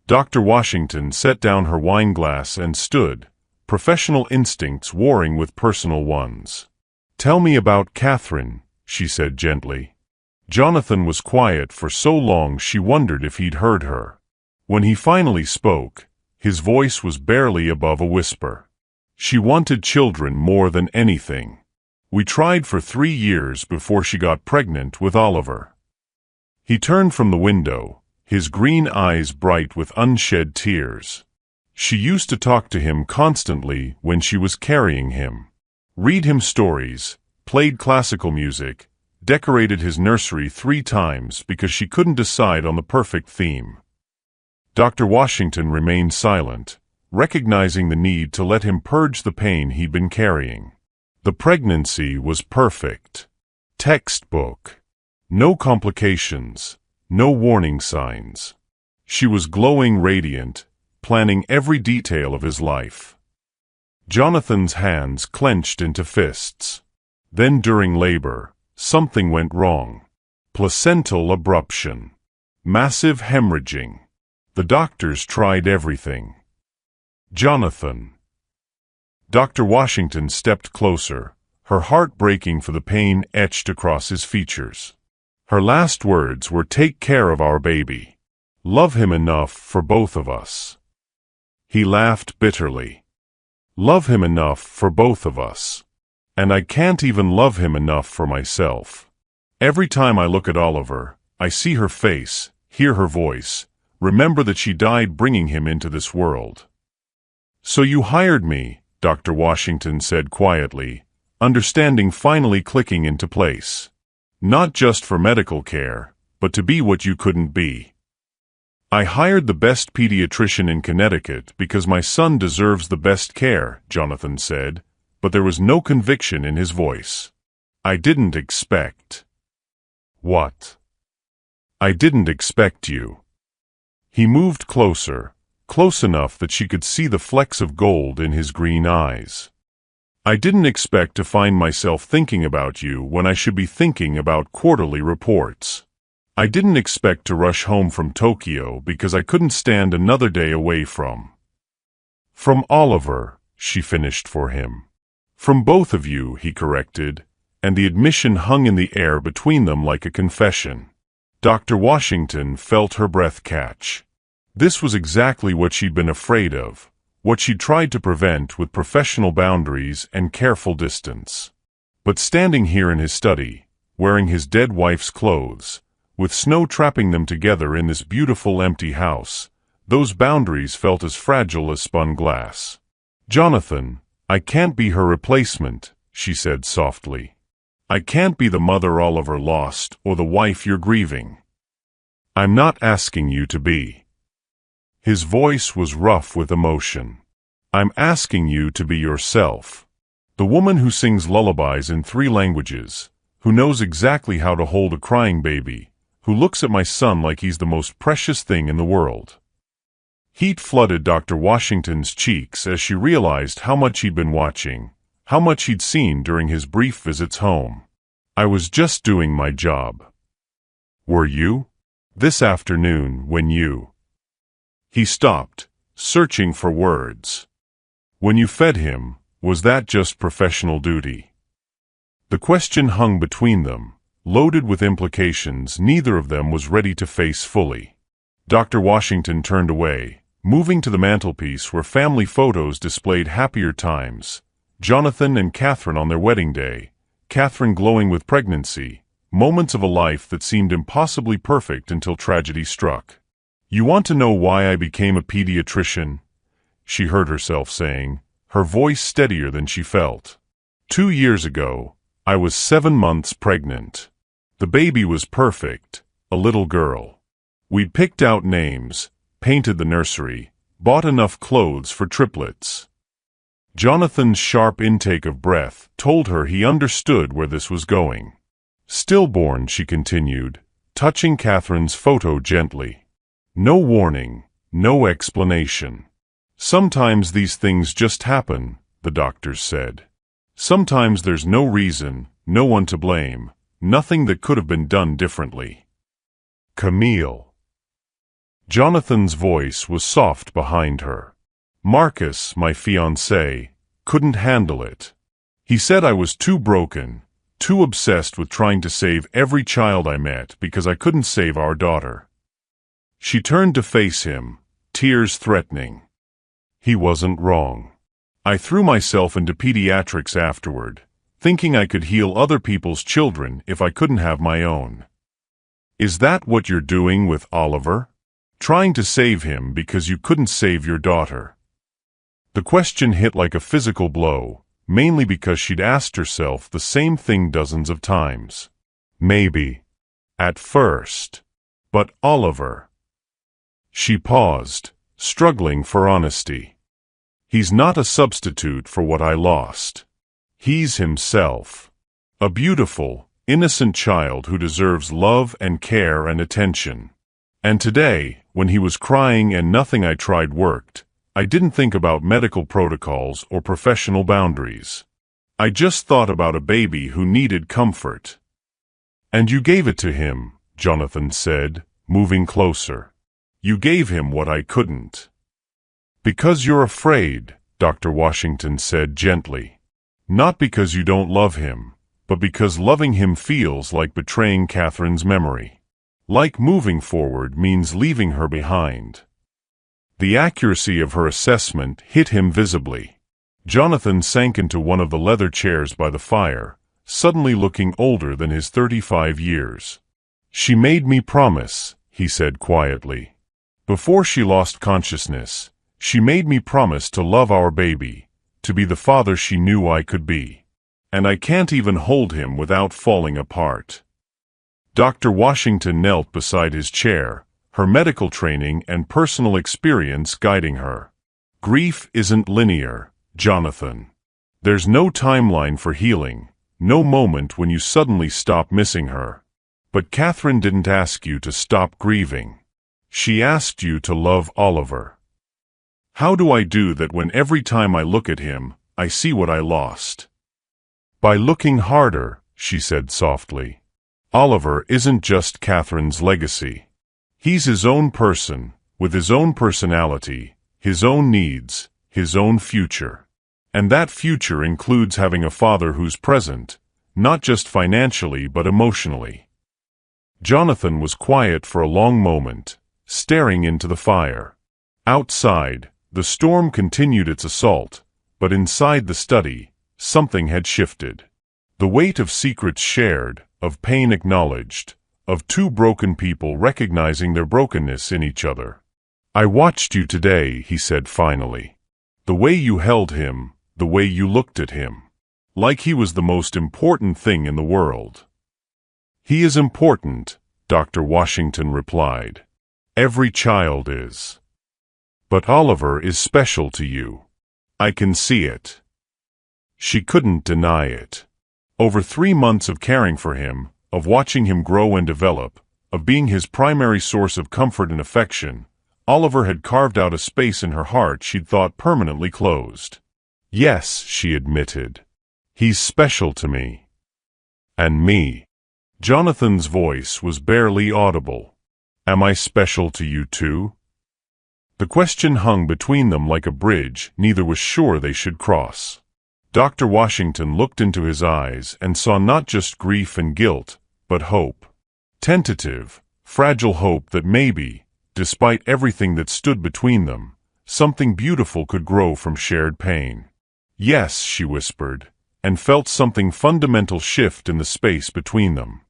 Dr. Washington set down her wine glass and stood, professional instincts warring with personal ones. "Tell me about Catherine," she said gently. Jonathan was quiet for so long she wondered if he'd heard her. When he finally spoke, his voice was barely above a whisper. "She wanted children more than anything. We tried for 3 years before she got pregnant with Oliver." He turned from the window, his green eyes bright with unshed tears. She used to talk to him constantly when she was carrying him. Read him stories, played classical music, decorated his nursery 3 times because she couldn't decide on the perfect theme. Dr. Washington remained silent, recognizing the need to let him purge the pain he'd been carrying. The pregnancy was perfect. Textbook. No complications, no warning signs. She was glowing radiant, planning every detail of his life. Jonathan's hands clenched into fists. Then during labor, something went wrong. Placental abruption. Massive hemorrhaging. The doctors tried everything. Jonathan. Dr. Washington stepped closer, her heart breaking for the pain etched across his features. Her last words were, "Take care of our baby. Love him enough for both of us." He laughed bitterly. Love him enough for both of us. And I can't even love him enough for myself. Every time I look at Oliver, I see her face, hear her voice, remember that she died bringing him into this world. "So you hired me," Dr. Washington said quietly, understanding finally clicking into place. "Not just for medical care, but to be what you couldn't be." "I hired the best pediatrician in Connecticut because my son deserves the best care," Jonathan said, but there was no conviction in his voice. "I didn't expect." "What?" "I didn't expect you." He moved closer, close enough that she could see the flecks of gold in his green eyes. "I didn't expect to find myself thinking about you when I should be thinking about quarterly reports. I didn't expect to rush home from Tokyo because I couldn't stand another day away from Oliver," she finished for him. "From both of you," he corrected, and the admission hung in the air between them like a confession. Dr. Washington felt her breath catch. This was exactly what she'd been afraid of, what she'd tried to prevent with professional boundaries and careful distance. But standing here in his study, wearing his dead wife's clothes, with snow trapping them together in this beautiful empty house, those boundaries felt as fragile as spun glass. "Jonathan, I can't be her replacement," she said softly. "I can't be the mother Oliver lost or the wife you're grieving. I'm not asking you to be." His voice was rough with emotion. "I'm asking you to be yourself. The woman who sings lullabies in 3 languages, who knows exactly how to hold a crying baby, who looks at my son like he's the most precious thing in the world." Heat flooded Dr. Washington's cheeks as she realized how much he'd been watching, how much he'd seen during his brief visits home. "I was just doing my job." "Were you? This afternoon, when you—" He stopped, searching for words. "When you fed him, was that just professional duty?" The question hung between them, loaded with implications neither of them was ready to face fully. Dr. Washington turned away, moving to the mantelpiece where family photos displayed happier times. Jonathan and Catherine on their wedding day, Catherine glowing with pregnancy, moments of a life that seemed impossibly perfect until tragedy struck. "You want to know why I became a pediatrician?" she heard herself saying, her voice steadier than she felt. 2 years ago, I was 7 months pregnant. The baby was perfect, a little girl. We'd picked out names, painted the nursery, bought enough clothes for triplets. Jonathan's sharp intake of breath told her he understood where this was going. "Stillborn," she continued, touching Catherine's photo gently. "No warning, no explanation. Sometimes these things just happen," the doctors said. "Sometimes there's no reason, no one to blame, nothing that could have been done differently." "Camille." Jonathan's voice was soft behind her. "Marcus, my fiancé, couldn't handle it. He said I was too broken, too obsessed with trying to save every child I met because I couldn't save our daughter." She turned to face him, tears threatening. He wasn't wrong. "I threw myself into pediatrics afterward, thinking I could heal other people's children if I couldn't have my own." "Is that what you're doing with Oliver? Trying to save him because you couldn't save your daughter?" The question hit like a physical blow, mainly because she'd asked herself the same thing dozens of times. Maybe. At first. But Oliver. She paused, struggling for honesty. He's not a substitute for what I lost. He's himself. A beautiful, innocent child who deserves love and care and attention. And today, when he was crying and nothing I tried worked, I didn't think about medical protocols or professional boundaries. I just thought about a baby who needed comfort. And you gave it to him, Jonathan said, moving closer. You gave him what I couldn't. Because you're afraid, Dr. Washington said gently. Not because you don't love him, but because loving him feels like betraying Catherine's memory. Like moving forward means leaving her behind. The accuracy of her assessment hit him visibly. Jonathan sank into one of the leather chairs by the fire, suddenly looking older than his 35 years. She made me promise, he said quietly. Before she lost consciousness, she made me promise to love our baby, to be the father she knew I could be. And I can't even hold him without falling apart. Dr. Washington knelt beside his chair, her medical training and personal experience guiding her. Grief isn't linear, Jonathan. There's no timeline for healing, no moment when you suddenly stop missing her. But Catherine didn't ask you to stop grieving. She asked you to love Oliver. How do I do that when every time I look at him, I see what I lost? By looking harder, she said softly. Oliver isn't just Catherine's legacy. He's his own person, with his own personality, his own needs, his own future. And that future includes having a father who's present, not just financially but emotionally. Jonathan was quiet for a long moment, staring into the fire. Outside, the storm continued its assault, but inside the study, something had shifted. The weight of secrets shared, of pain acknowledged, of two broken people recognizing their brokenness in each other. I watched you today, he said finally. The way you held him, the way you looked at him. Like he was the most important thing in the world. He is important, Dr. Washington replied. Every child is. But Oliver is special to you. I can see it. She couldn't deny it. Over 3 months of caring for him, of watching him grow and develop, of being his primary source of comfort and affection, Oliver had carved out a space in her heart she'd thought permanently closed. Yes, she admitted. He's special to me. And me. Jonathan's voice was barely audible. Am I special to you too? The question hung between them like a bridge neither was sure they should cross. Dr. Washington looked into his eyes and saw not just grief and guilt, but hope. Tentative, fragile hope that maybe, despite everything that stood between them, something beautiful could grow from shared pain. Yes, she whispered, and felt something fundamental shift in the space between them.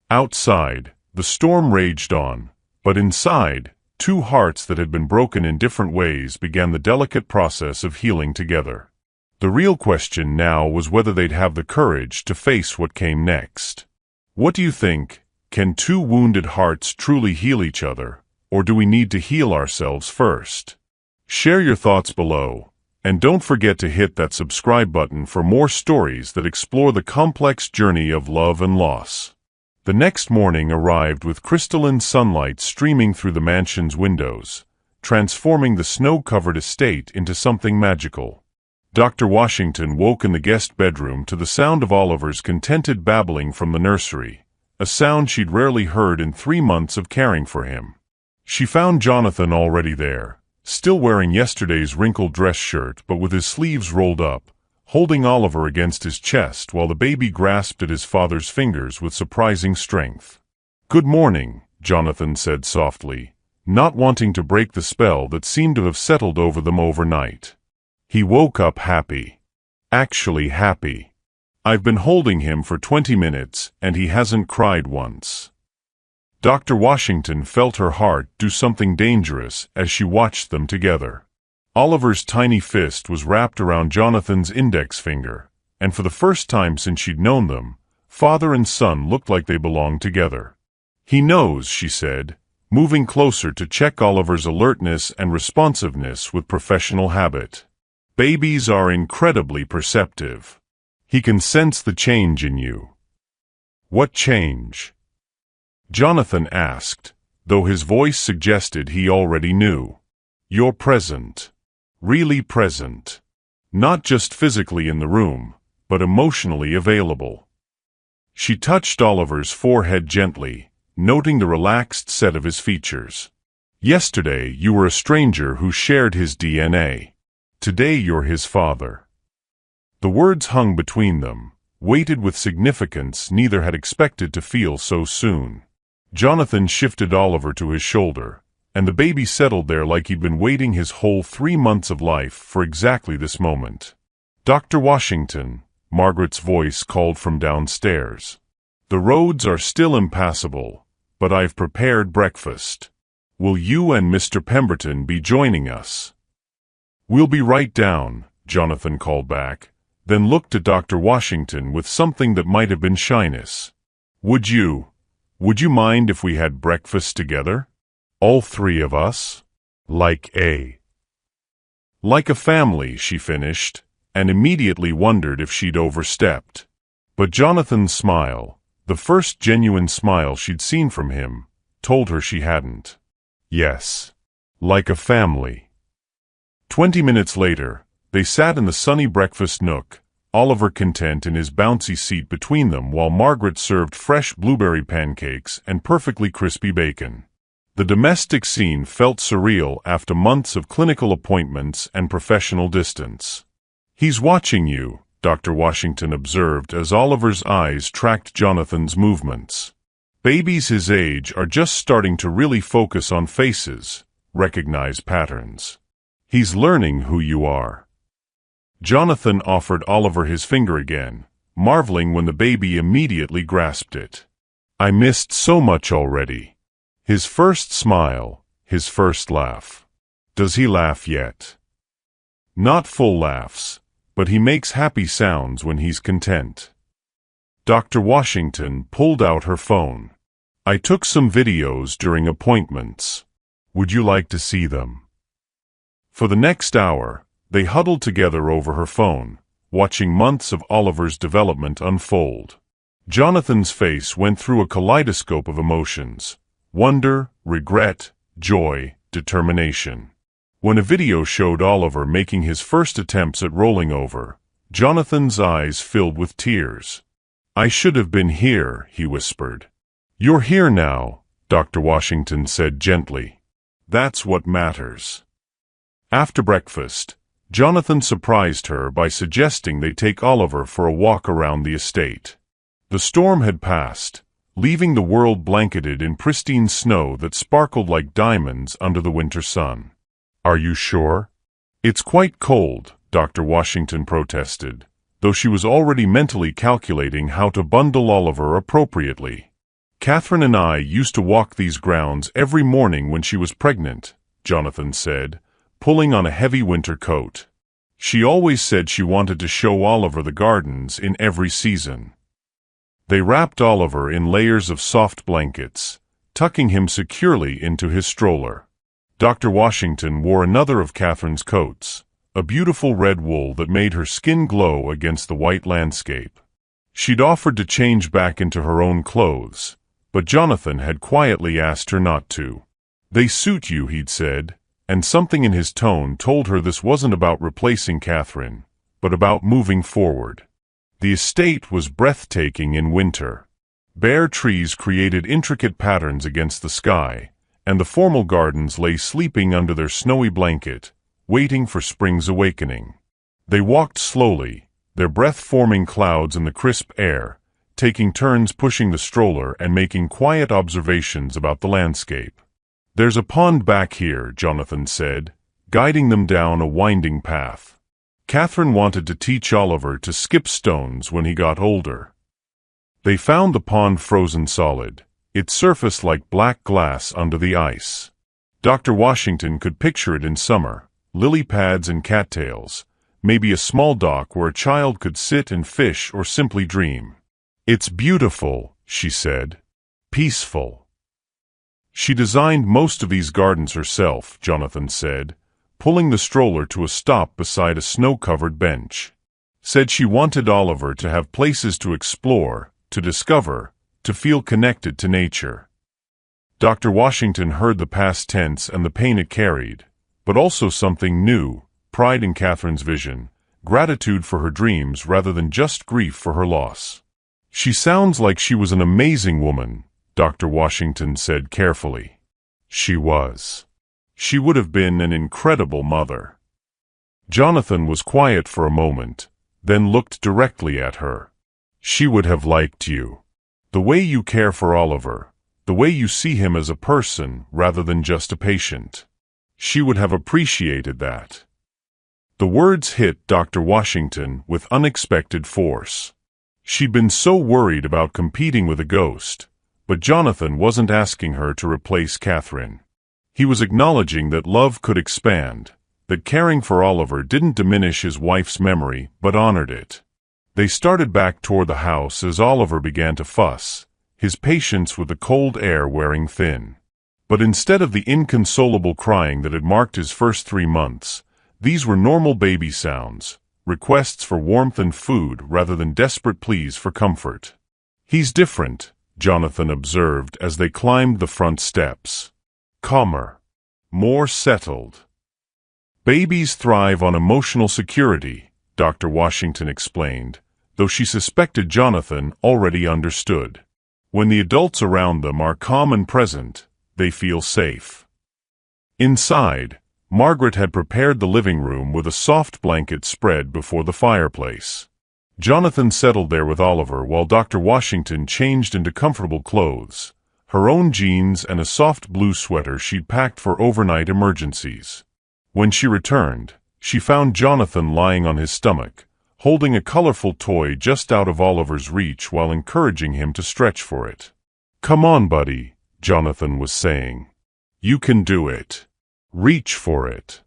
Outside, the storm raged on, but inside, two hearts that had been broken in different ways began the delicate process of healing together. The real question now was whether they'd have the courage to face what came next. What do you think? Can two wounded hearts truly heal each other, or do we need to heal ourselves first? Share your thoughts below, and don't forget to hit that subscribe button for more stories that explore the complex journey of love and loss. The next morning arrived with crystalline sunlight streaming through the mansion's windows, transforming the snow-covered estate into something magical. Dr. Washington woke in the guest bedroom to the sound of Oliver's contented babbling from the nursery, a sound she'd rarely heard in 3 months of caring for him. She found Jonathan already there, still wearing yesterday's wrinkled dress shirt but with his sleeves rolled up, holding Oliver against his chest while the baby grasped at his father's fingers with surprising strength. "Good morning," Jonathan said softly, not wanting to break the spell that seemed to have settled over them overnight. He woke up happy. Actually happy. I've been holding him for 20 minutes, and he hasn't cried once. Dr. Washington felt her heart do something dangerous as she watched them together. Oliver's tiny fist was wrapped around Jonathan's index finger, and for the first time since she'd known them, father and son looked like they belonged together. "He knows," she said, moving closer to check Oliver's alertness and responsiveness with professional habit. "Babies are incredibly perceptive. He can sense the change in you." "What change?" Jonathan asked, though his voice suggested he already knew. "You're present. Really present. Not just physically in the room, but emotionally available." She touched Oliver's forehead gently, noting the relaxed set of his features. "Yesterday you were a stranger who shared his DNA. Today you're his father." The words hung between them, weighted with significance neither had expected to feel so soon. Jonathan shifted Oliver to his shoulder, and the baby settled there like he'd been waiting his whole 3 months of life for exactly this moment. "Dr. Washington," Margaret's voice called from downstairs. "The roads are still impassable, but I've prepared breakfast. Will you and Mr. Pemberton be joining us?" "We'll be right down," Jonathan called back, then looked at Dr. Washington with something that might have been shyness. Would you mind if we had breakfast together? All 3 of us? Like a family," she finished, and immediately wondered if she'd overstepped. But Jonathan's smile, the first genuine smile she'd seen from him, told her she hadn't. Yes, like a family. 20 minutes later, they sat in the sunny breakfast nook, Oliver content in his bouncy seat between them while Margaret served fresh blueberry pancakes and perfectly crispy bacon. The domestic scene felt surreal after months of clinical appointments and professional distance. "He's watching you," Dr. Washington observed as Oliver's eyes tracked Jonathan's movements. "Babies his age are just starting to really focus on faces, recognize patterns. He's learning who you are." Jonathan offered Oliver his finger again, marveling when the baby immediately grasped it. "I missed so much already." His first smile, his first laugh. "Does he laugh yet?" "Not full laughs, but he makes happy sounds when he's content." Dr. Washington pulled out her phone. "I took some videos during appointments. Would you like to see them?" For the next hour, they huddled together over her phone, watching months of Oliver's development unfold. Jonathan's face went through a kaleidoscope of emotions: wonder, regret, joy, determination. When a video showed Oliver making his first attempts at rolling over, Jonathan's eyes filled with tears. "I should have been here," he whispered. "You're here now," Dr. Washington said gently. "That's what matters." After breakfast, Jonathan surprised her by suggesting they take Oliver for a walk around the estate. The storm had passed, leaving the world blanketed in pristine snow that sparkled like diamonds under the winter sun. "Are you sure?" "It's quite cold," Dr. Washington protested, though she was already mentally calculating how to bundle Oliver appropriately. "Catherine and I used to walk these grounds every morning when she was pregnant," Jonathan said, pulling on a heavy winter coat. "She always said she wanted to show Oliver the gardens in every season." They wrapped Oliver in layers of soft blankets, tucking him securely into his stroller. Dr. Washington wore another of Catherine's coats, a beautiful red wool that made her skin glow against the white landscape. She'd offered to change back into her own clothes, but Jonathan had quietly asked her not to. "They suit you," he'd said, and something in his tone told her this wasn't about replacing Catherine, but about moving forward. The estate was breathtaking in winter. Bare trees created intricate patterns against the sky, and the formal gardens lay sleeping under their snowy blanket, waiting for spring's awakening. They walked slowly, their breath-forming clouds in the crisp air, taking turns pushing the stroller and making quiet observations about the landscape. "There's a pond back here," Jonathan said, guiding them down a winding path. Catherine wanted to teach Oliver to skip stones when he got older. They found the pond frozen solid, its surface like black glass under the ice. Dr. Washington could picture it in summer, lily pads and cattails, maybe a small dock where a child could sit and fish or simply dream. "It's beautiful," she said. "Peaceful." She designed most of these gardens herself, Jonathan said, pulling the stroller to a stop beside a snow-covered bench. Said she wanted Oliver to have places to explore, to discover, to feel connected to nature. Dr. Washington heard the past tense and the pain it carried, but also something new, pride in Catherine's vision, gratitude for her dreams rather than just grief for her loss. "She sounds like she was an amazing woman," Dr. Washington said carefully. She was. She would have been an incredible mother. Jonathan was quiet for a moment, then looked directly at her. "She would have liked you. The way you care for Oliver, the way you see him as a person rather than just a patient. She would have appreciated that." The words hit Dr. Washington with unexpected force. She'd been so worried about competing with a ghost, but Jonathan wasn't asking her to replace Catherine. He was acknowledging that love could expand, that caring for Oliver didn't diminish his wife's memory but honored it. They started back toward the house as Oliver began to fuss, his patience with the cold air wearing thin. But instead of the inconsolable crying that had marked his first 3 months, these were normal baby sounds, requests for warmth and food rather than desperate pleas for comfort. "He's different," Jonathan observed as they climbed the front steps. "Calmer. More settled." "Babies thrive on emotional security," Dr. Washington explained, though she suspected Jonathan already understood. "When the adults around them are calm and present, they feel safe." Inside, Margaret had prepared the living room with a soft blanket spread before the fireplace. Jonathan settled there with Oliver while Dr. Washington changed into comfortable clothes, her own jeans and a soft blue sweater she'd packed for overnight emergencies. When she returned, she found Jonathan lying on his stomach, holding a colorful toy just out of Oliver's reach while encouraging him to stretch for it. "Come on, buddy," Jonathan was saying. "You can do it. Reach for it."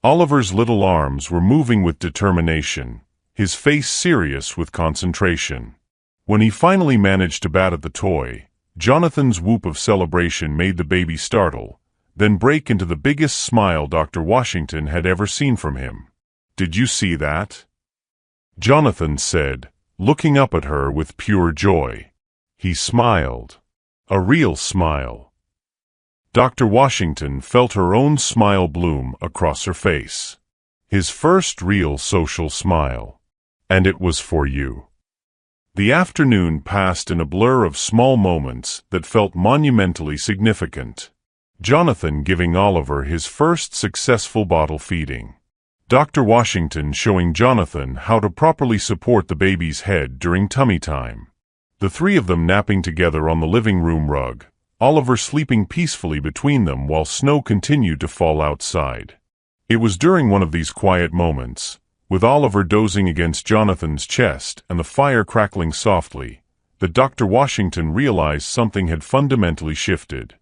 Oliver's little arms were moving with determination, his face serious with concentration. When he finally managed to bat at the toy, Jonathan's whoop of celebration made the baby startle, then break into the biggest smile Dr. Washington had ever seen from him. "Did you see that?" Jonathan said, looking up at her with pure joy. He smiled. A real smile. Dr. Washington felt her own smile bloom across her face. His first real social smile. "And it was for you." The afternoon passed in a blur of small moments that felt monumentally significant. Jonathan giving Oliver his first successful bottle feeding. Dr. Washington showing Jonathan how to properly support the baby's head during tummy time. The three of them napping together on the living room rug, Oliver sleeping peacefully between them while snow continued to fall outside. It was during one of these quiet moments, with Oliver dozing against Jonathan's chest and the fire crackling softly, that Dr. Washington realized something had fundamentally shifted.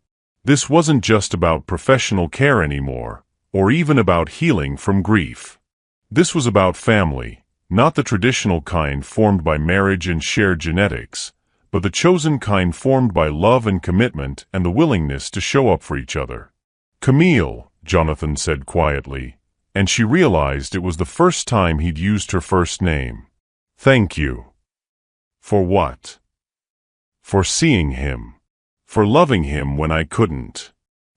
This wasn't just about professional care anymore, or even about healing from grief. This was about family, not the traditional kind formed by marriage and shared genetics, but the chosen kind formed by love and commitment and the willingness to show up for each other. "Camille," Jonathan said quietly, and she realized it was the first time he'd used her first name. "Thank you." "For what?" "For seeing him. For loving him when I couldn't.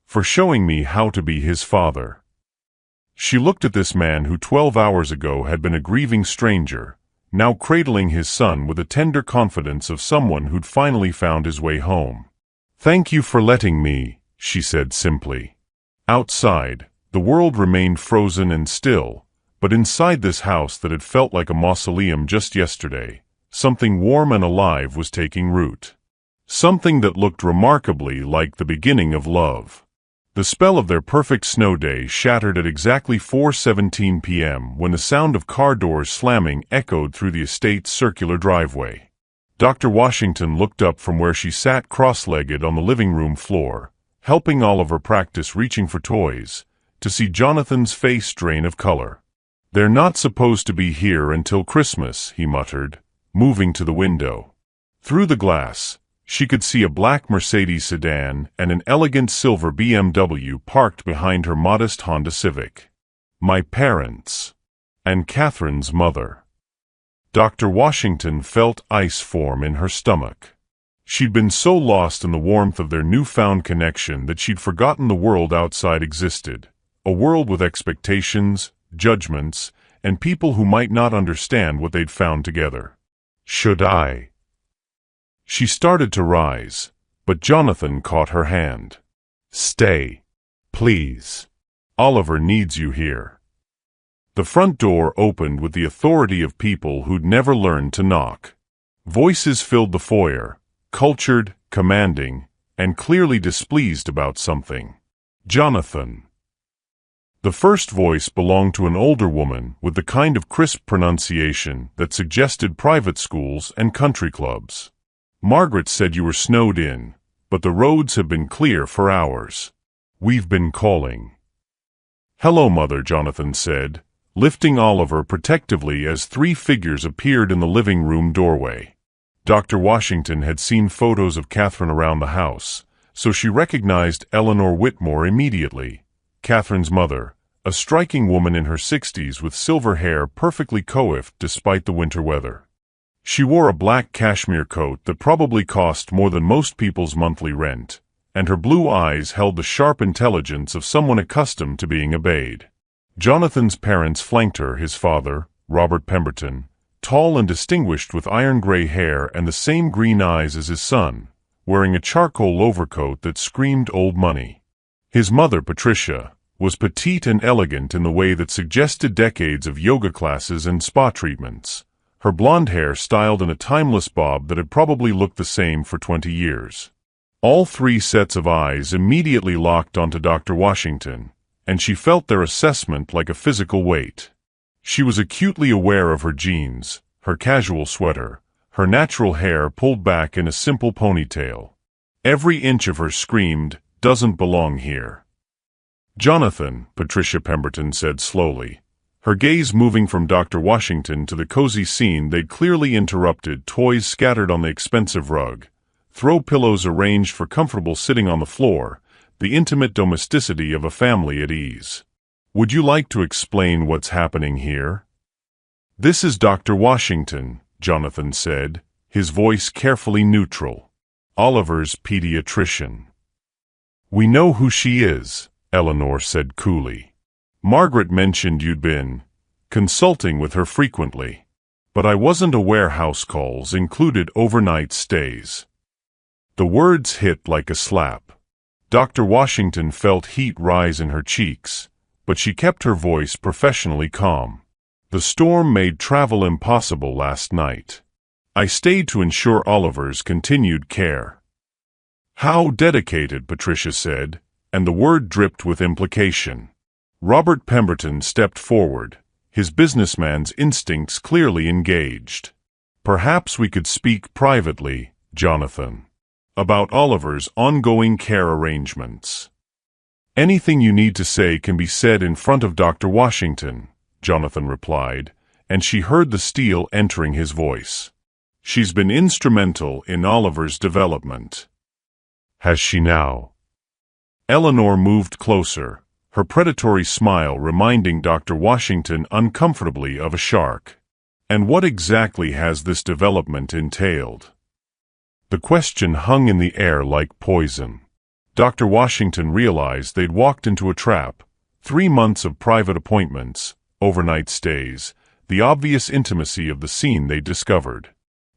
For showing me how to be his father." She looked at this man who 12 hours ago had been a grieving stranger, now cradling his son with the tender confidence of someone who'd finally found his way home. "Thank you for letting me," she said simply. Outside, the world remained frozen and still, but inside this house that had felt like a mausoleum just yesterday, something warm and alive was taking root. Something that looked remarkably like the beginning of love. The spell of their perfect snow day shattered at exactly 4:17 p.m. when the sound of car doors slamming echoed through the estate's circular driveway. Dr. Washington looked up from where she sat cross-legged on the living room floor, helping Oliver practice reaching for toys, to see Jonathan's face drain of color. "They're not supposed to be here until Christmas," he muttered, moving to the window. Through the glass, she could see a black Mercedes sedan and an elegant silver BMW parked behind her modest Honda Civic. "My parents. And Catherine's mother." Dr. Washington felt ice form in her stomach. She'd been so lost in the warmth of their newfound connection that she'd forgotten the world outside existed, a world with expectations, judgments, and people who might not understand what they'd found together. "Should I?" She started to rise, but Jonathan caught her hand. "Stay, please. Oliver needs you here." The front door opened with the authority of people who'd never learned to knock. Voices filled the foyer, cultured, commanding, and clearly displeased about something. "Jonathan." The first voice belonged to an older woman with the kind of crisp pronunciation that suggested private schools and country clubs. "Margaret said you were snowed in, but the roads have been clear for hours. We've been calling." "Hello, Mother," Jonathan said, lifting Oliver protectively as three figures appeared in the living room doorway. Dr. Washington had seen photos of Catherine around the house, so she recognized Eleanor Whitmore immediately, Catherine's mother, a striking woman in her 60s with silver hair perfectly coiffed despite the winter weather. She wore a black cashmere coat that probably cost more than most people's monthly rent, and her blue eyes held the sharp intelligence of someone accustomed to being obeyed. Jonathan's parents flanked her, his father, Robert Pemberton, tall and distinguished with iron-gray hair and the same green eyes as his son, wearing a charcoal overcoat that screamed old money. His mother, Patricia, was petite and elegant in the way that suggested decades of yoga classes and spa treatments, her blonde hair styled in a timeless bob that had probably looked the same for 20 years. All three sets of eyes immediately locked onto Dr. Washington, and she felt their assessment like a physical weight. She was acutely aware of her jeans, her casual sweater, her natural hair pulled back in a simple ponytail. Every inch of her screamed, "Doesn't belong here." "Jonathan," Patricia Pemberton said slowly, her gaze moving from Dr. Washington to the cozy scene they'd clearly interrupted, toys scattered on the expensive rug, throw pillows arranged for comfortable sitting on the floor, the intimate domesticity of a family at ease. "Would you like to explain what's happening here?" "This is Dr. Washington," Jonathan said, his voice carefully neutral. "Oliver's pediatrician." "We know who she is," Eleanor said coolly. "Margaret mentioned you'd been consulting with her frequently, but I wasn't aware house calls included overnight stays." The words hit like a slap. Dr. Washington felt heat rise in her cheeks, but she kept her voice professionally calm. "The storm made travel impossible last night. I stayed to ensure Oliver's continued care." "How dedicated," Patricia said, and the word dripped with implication. Robert Pemberton stepped forward, his businessman's instincts clearly engaged. "Perhaps we could speak privately, Jonathan, about Oliver's ongoing care arrangements." "Anything you need to say can be said in front of Dr. Washington," Jonathan replied, and she heard the steel entering his voice. "She's been instrumental in Oliver's development." "Has she now?" Eleanor moved closer, her predatory smile reminding Dr. Washington uncomfortably of a shark. "And what exactly has this development entailed?" The question hung in the air like poison. Dr. Washington realized they'd walked into a trap. 3 months of private appointments, overnight stays, the obvious intimacy of the scene they discovered.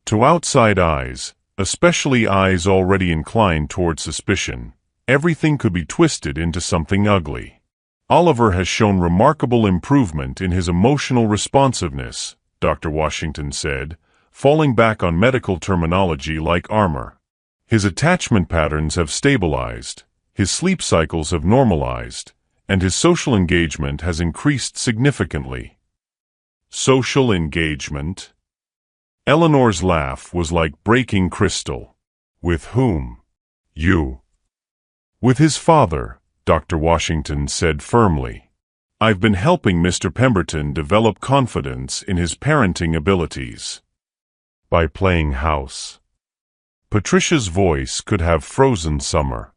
To outside eyes, especially eyes already inclined toward suspicion, everything could be twisted into something ugly. "Oliver has shown remarkable improvement in his emotional responsiveness," Dr. Washington said, falling back on medical terminology like armor. "His attachment patterns have stabilized, his sleep cycles have normalized, and his social engagement has increased significantly." "Social engagement?" Eleanor's laugh was like breaking crystal. "With whom?" "You." "With his father, Dr. Washington said firmly. "I've been helping Mr. Pemberton develop confidence in his parenting abilities by playing house." Patricia's voice could have frozen summer.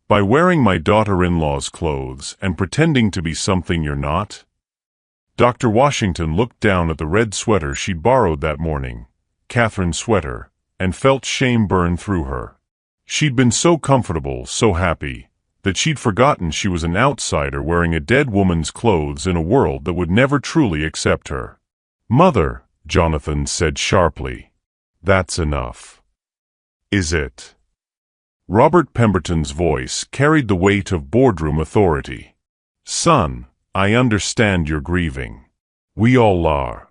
"By wearing my daughter-in-law's clothes and pretending to be something you're not?" Dr. Washington looked down at the red sweater she'd borrowed that morning, Catherine's sweater, and felt shame burn through her. She'd been so comfortable, so happy, that she'd forgotten she was an outsider wearing a dead woman's clothes in a world that would never truly accept her. "Mother," Jonathan said sharply, "that's enough." "Is it?" Robert Pemberton's voice carried the weight of boardroom authority. "Son, I understand you're grieving. We all are.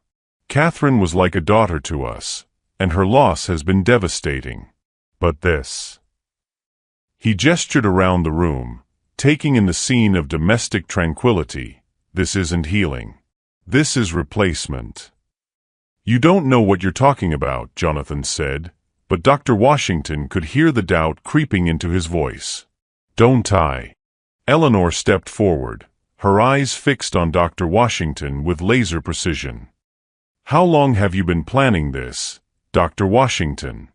Catherine was like a daughter to us, and her loss has been devastating. But this—" He gestured around the room, taking in the scene of domestic tranquility. "This isn't healing. This is replacement." "You don't know what you're talking about," Jonathan said, but Dr. Washington could hear the doubt creeping into his voice. "Don't I?" Eleanor stepped forward, her eyes fixed on Dr. Washington with laser precision. "How long have you been planning this, Dr. Washington?"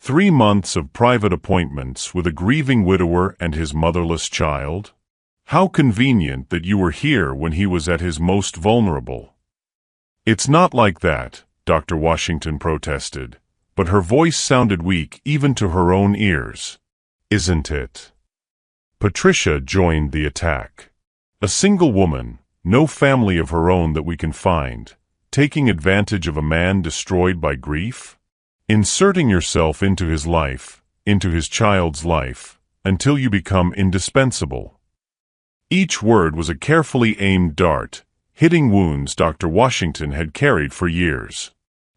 3 months of private appointments with a grieving widower and his motherless child? How convenient that you were here when he was at his most vulnerable. "It's not like that," Dr. Washington protested, but her voice sounded weak even to her own ears. "Isn't it?" Patricia joined the attack. "A single woman, no family of her own that we can find, taking advantage of a man destroyed by grief? Inserting yourself into his life, into his child's life, until you become indispensable." Each word was a carefully aimed dart, hitting wounds Dr. Washington had carried for years.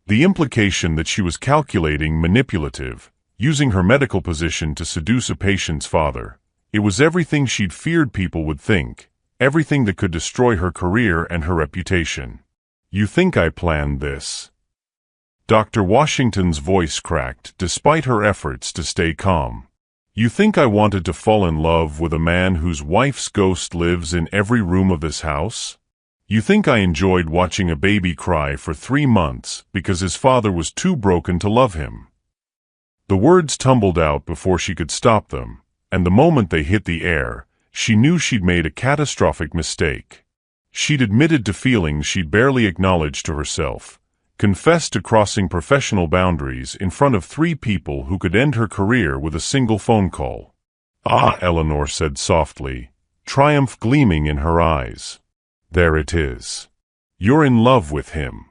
The implication that she was calculating, manipulative, using her medical position to seduce a patient's father, it was everything she'd feared people would think, everything that could destroy her career and her reputation. "You think I planned this?" Dr. Washington's voice cracked despite her efforts to stay calm. "You think I wanted to fall in love with a man whose wife's ghost lives in every room of this house? You think I enjoyed watching a baby cry for 3 months because his father was too broken to love him?" The words tumbled out before she could stop them, and the moment they hit the air, she knew she'd made a catastrophic mistake. She'd admitted to feelings she'd barely acknowledged to herself, confessed to crossing professional boundaries in front of 3 people who could end her career with a single phone call. "Ah," Eleanor said softly, triumph gleaming in her eyes. "There it is. You're in love with him.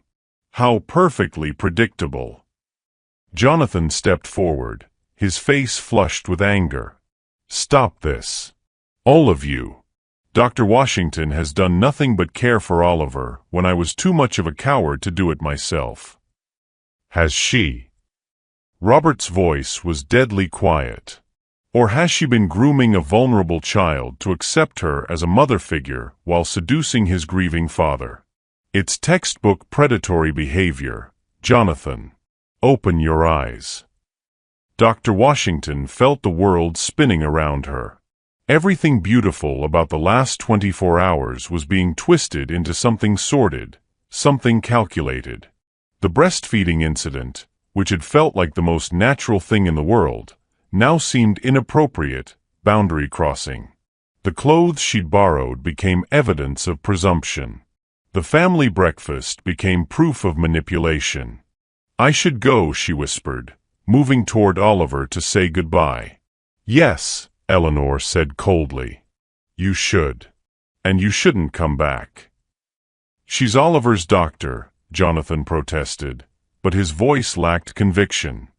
How perfectly predictable." Jonathan stepped forward, his face flushed with anger. "Stop this. All of you. Dr. Washington has done nothing but care for Oliver when I was too much of a coward to do it myself." "Has she?" Robert's voice was deadly quiet. "Or has she been grooming a vulnerable child to accept her as a mother figure while seducing his grieving father? It's textbook predatory behavior, Jonathan. Open your eyes." Dr. Washington felt the world spinning around her. Everything beautiful about the last 24 hours was being twisted into something sordid, something calculated. The breastfeeding incident, which had felt like the most natural thing in the world, now seemed inappropriate, boundary crossing. The clothes she'd borrowed became evidence of presumption. The family breakfast became proof of manipulation. "I should go," she whispered, moving toward Oliver to say goodbye. "Yes," Eleanor said coldly. "You should. And you shouldn't come back." "She's Oliver's doctor," Jonathan protested, but his voice lacked conviction.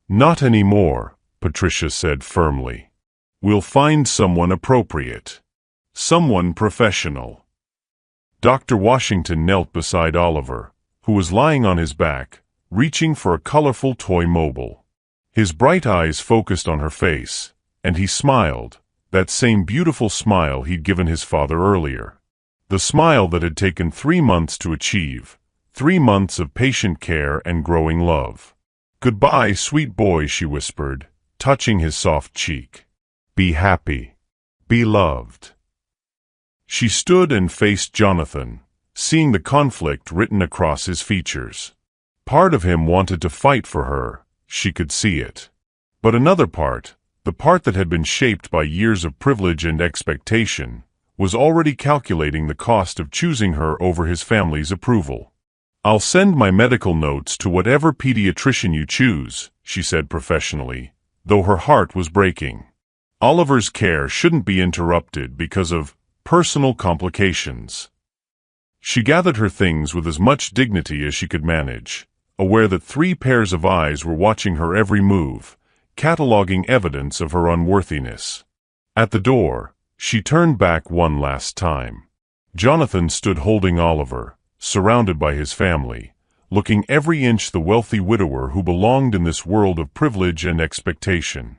"Not anymore," Patricia said firmly. "We'll find someone appropriate. Someone professional." Dr. Washington knelt beside Oliver, who was lying on his back, reaching for a colorful toy mobile. His bright eyes focused on her face, and he smiled, that same beautiful smile he'd given his father earlier. The smile that had taken 3 months to achieve, 3 months of patient care and growing love. "Goodbye, sweet boy," she whispered, touching his soft cheek. "Be happy. Be loved." She stood and faced Jonathan, seeing the conflict written across his features. Part of him wanted to fight for her, she could see it. But another part, the part that had been shaped by years of privilege and expectation, was already calculating the cost of choosing her over his family's approval. "I'll send my medical notes to whatever pediatrician you choose," she said professionally, though her heart was breaking. Oliver's care shouldn't be interrupted because of personal complications. She gathered her things with as much dignity as she could manage, aware that 3 pairs of eyes were watching her every move, cataloging evidence of her unworthiness. At the door, she turned back one last time. Jonathan stood holding Oliver, surrounded by his family, looking every inch the wealthy widower who belonged in this world of privilege and expectation.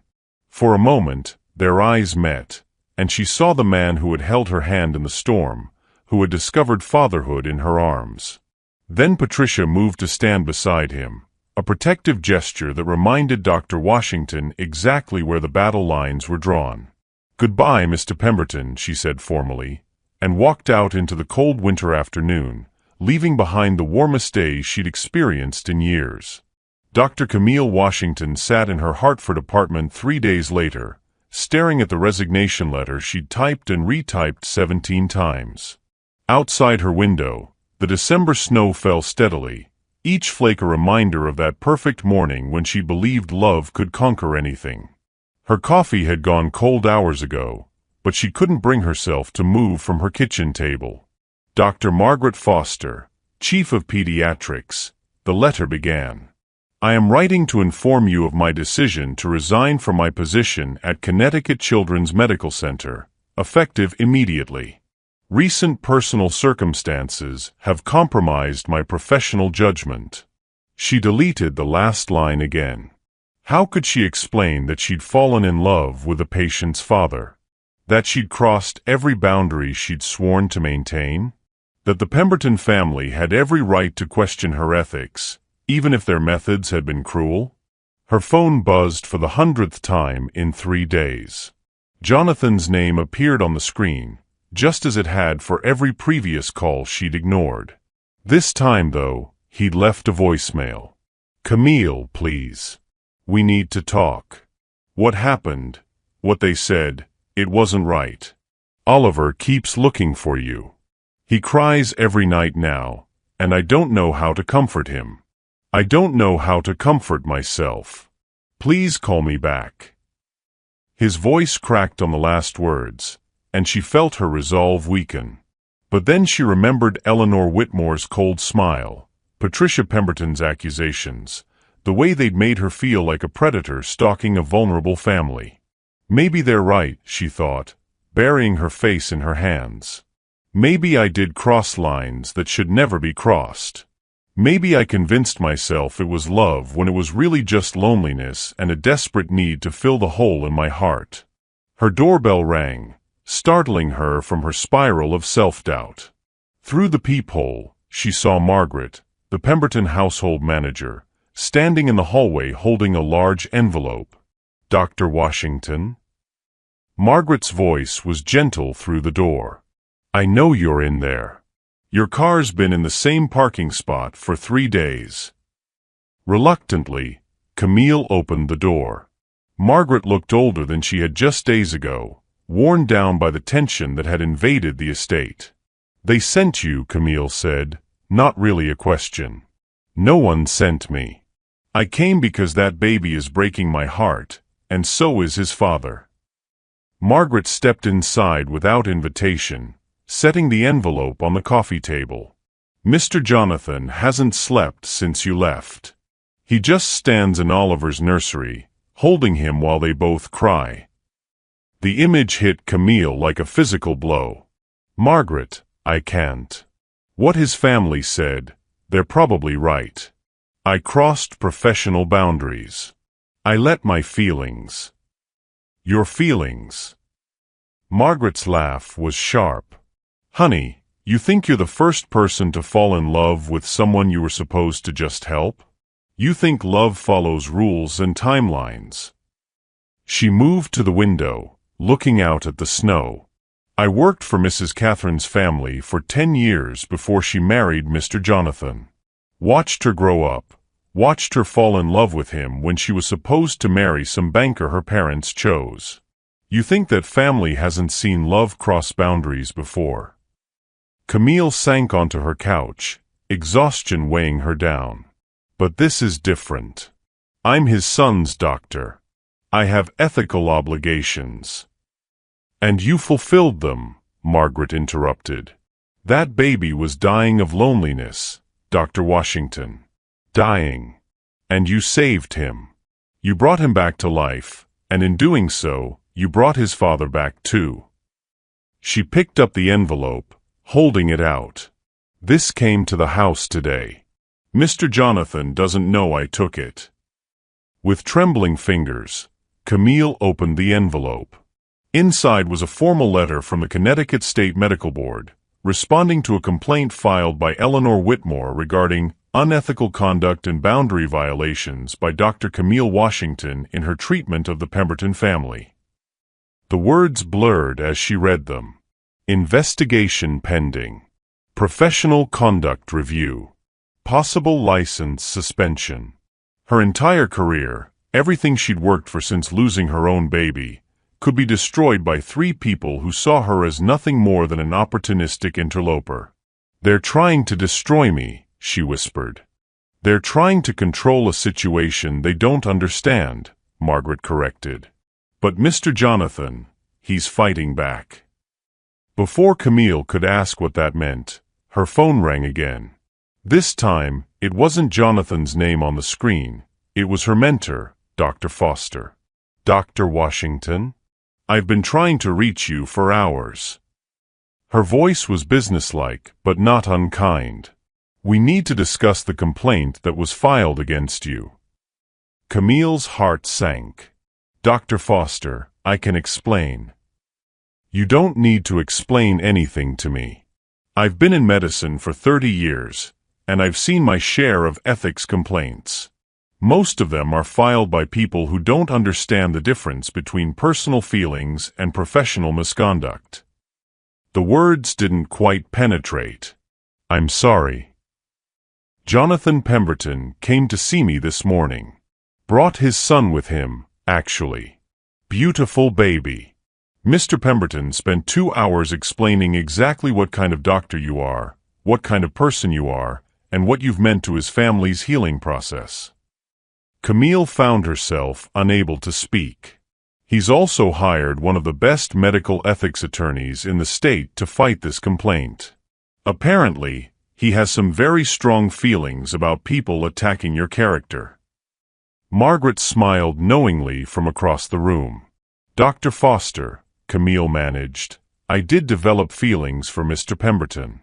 For a moment, their eyes met, and she saw the man who had held her hand in the storm, who had discovered fatherhood in her arms. Then Patricia moved to stand beside him, a protective gesture that reminded Dr. Washington exactly where the battle lines were drawn. "Goodbye, Mr. Pemberton," she said formally, and walked out into the cold winter afternoon, leaving behind the warmest days she'd experienced in years. Dr. Camille Washington sat in her Hartford apartment 3 days later, staring at the resignation letter she'd typed and retyped 17 times. Outside her window, the December snow fell steadily, each flake a reminder of that perfect morning when she believed love could conquer anything. Her coffee had gone cold hours ago, but she couldn't bring herself to move from her kitchen table. "Dr. Margaret Foster, Chief of Pediatrics," the letter began. "I am writing to inform you of my decision to resign from my position at Connecticut Children's Medical Center, effective immediately. Recent personal circumstances have compromised my professional judgment." She deleted the last line again. How could she explain that she'd fallen in love with the patient's father? That she'd crossed every boundary she'd sworn to maintain? That the Pemberton family had every right to question her ethics, even if their methods had been cruel? Her phone buzzed for the 100th time in 3 days. Jonathan's name appeared on the screen, just as it had for every previous call she'd ignored. This time, though, he'd left a voicemail. "Camille, please. We need to talk. What happened, what they said, it wasn't right. Oliver keeps looking for you. He cries every night now, and I don't know how to comfort him. I don't know how to comfort myself. Please call me back." His voice cracked on the last words, and she felt her resolve weaken. But then she remembered Eleanor Whitmore's cold smile, Patricia Pemberton's accusations, the way they'd made her feel like a predator stalking a vulnerable family. Maybe they're right, she thought, burying her face in her hands. Maybe I did cross lines that should never be crossed. Maybe I convinced myself it was love when it was really just loneliness and a desperate need to fill the hole in my heart. Her doorbell rang, startling her from her spiral of self-doubt. Through the peephole, she saw Margaret, the Pemberton household manager, standing in the hallway holding a large envelope. "Dr. Washington?" Margaret's voice was gentle through the door. "I know you're in there. Your car's been in the same parking spot for 3 days." Reluctantly, Camille opened the door. Margaret looked older than she had just days ago, worn down by the tension that had invaded the estate. "They sent you," Camille said, not really a question. "No one sent me. I came because that baby is breaking my heart, and so is his father." Margaret stepped inside without invitation, setting the envelope on the coffee table. "Mr. Jonathan hasn't slept since you left. He just stands in Oliver's nursery, holding him while they both cry." The image hit Camille like a physical blow. "Margaret, I can't. What his family said, they're probably right. I crossed professional boundaries. I let my feelings." "Your feelings?" Margaret's laugh was sharp. "Honey, you think you're the first person to fall in love with someone you were supposed to just help? You think love follows rules and timelines." She moved to the window, looking out at the snow. I worked for Mrs. Catherine's family for 10 years before she married Mr. Jonathan. Watched her grow up, watched her fall in love with him when she was supposed to marry some banker her parents chose. You think that family hasn't seen love cross boundaries before? Camille sank onto her couch, exhaustion weighing her down. But this is different. I'm his son's doctor. I have ethical obligations. And you fulfilled them, Margaret interrupted. That baby was dying of loneliness, Dr. Washington. Dying. And you saved him. You brought him back to life, and in doing so, you brought his father back too. She picked up the envelope, holding it out. This came to the house today. Mr. Jonathan doesn't know I took it. With trembling fingers, Camille opened the envelope. Inside was a formal letter from the Connecticut State Medical Board, responding to a complaint filed by Eleanor Whitmore regarding unethical conduct and boundary violations by Dr. Camille Washington in her treatment of the Pemberton family. The words blurred as she read them. Investigation pending. Professional conduct review. Possible license suspension. Her entire career, everything she'd worked for since losing her own baby, could be destroyed by 3 people who saw her as nothing more than an opportunistic interloper. They're trying to destroy me, she whispered. They're trying to control a situation they don't understand, Margaret corrected. But Mr. Jonathan, he's fighting back. Before Camille could ask what that meant, her phone rang again. This time, it wasn't Jonathan's name on the screen. It was her mentor, Dr. Foster. Dr. Washington? I've been trying to reach you for hours. Her voice was businesslike, but not unkind. We need to discuss the complaint that was filed against you. Camille's heart sank. Dr. Foster, I can explain. You don't need to explain anything to me. I've been in medicine for 30 years, and I've seen my share of ethics complaints. Most of them are filed by people who don't understand the difference between personal feelings and professional misconduct. The words didn't quite penetrate. I'm sorry. Jonathan Pemberton came to see me this morning. Brought his son with him, actually. Beautiful baby. Mr. Pemberton spent 2 hours explaining exactly what kind of doctor you are, what kind of person you are, and what you've meant to his family's healing process. Camille found herself unable to speak. He's also hired one of the best medical ethics attorneys in the state to fight this complaint. Apparently, he has some very strong feelings about people attacking your character. Margaret smiled knowingly from across the room. Dr. Foster, Camille managed, I did develop feelings for Mr. Pemberton.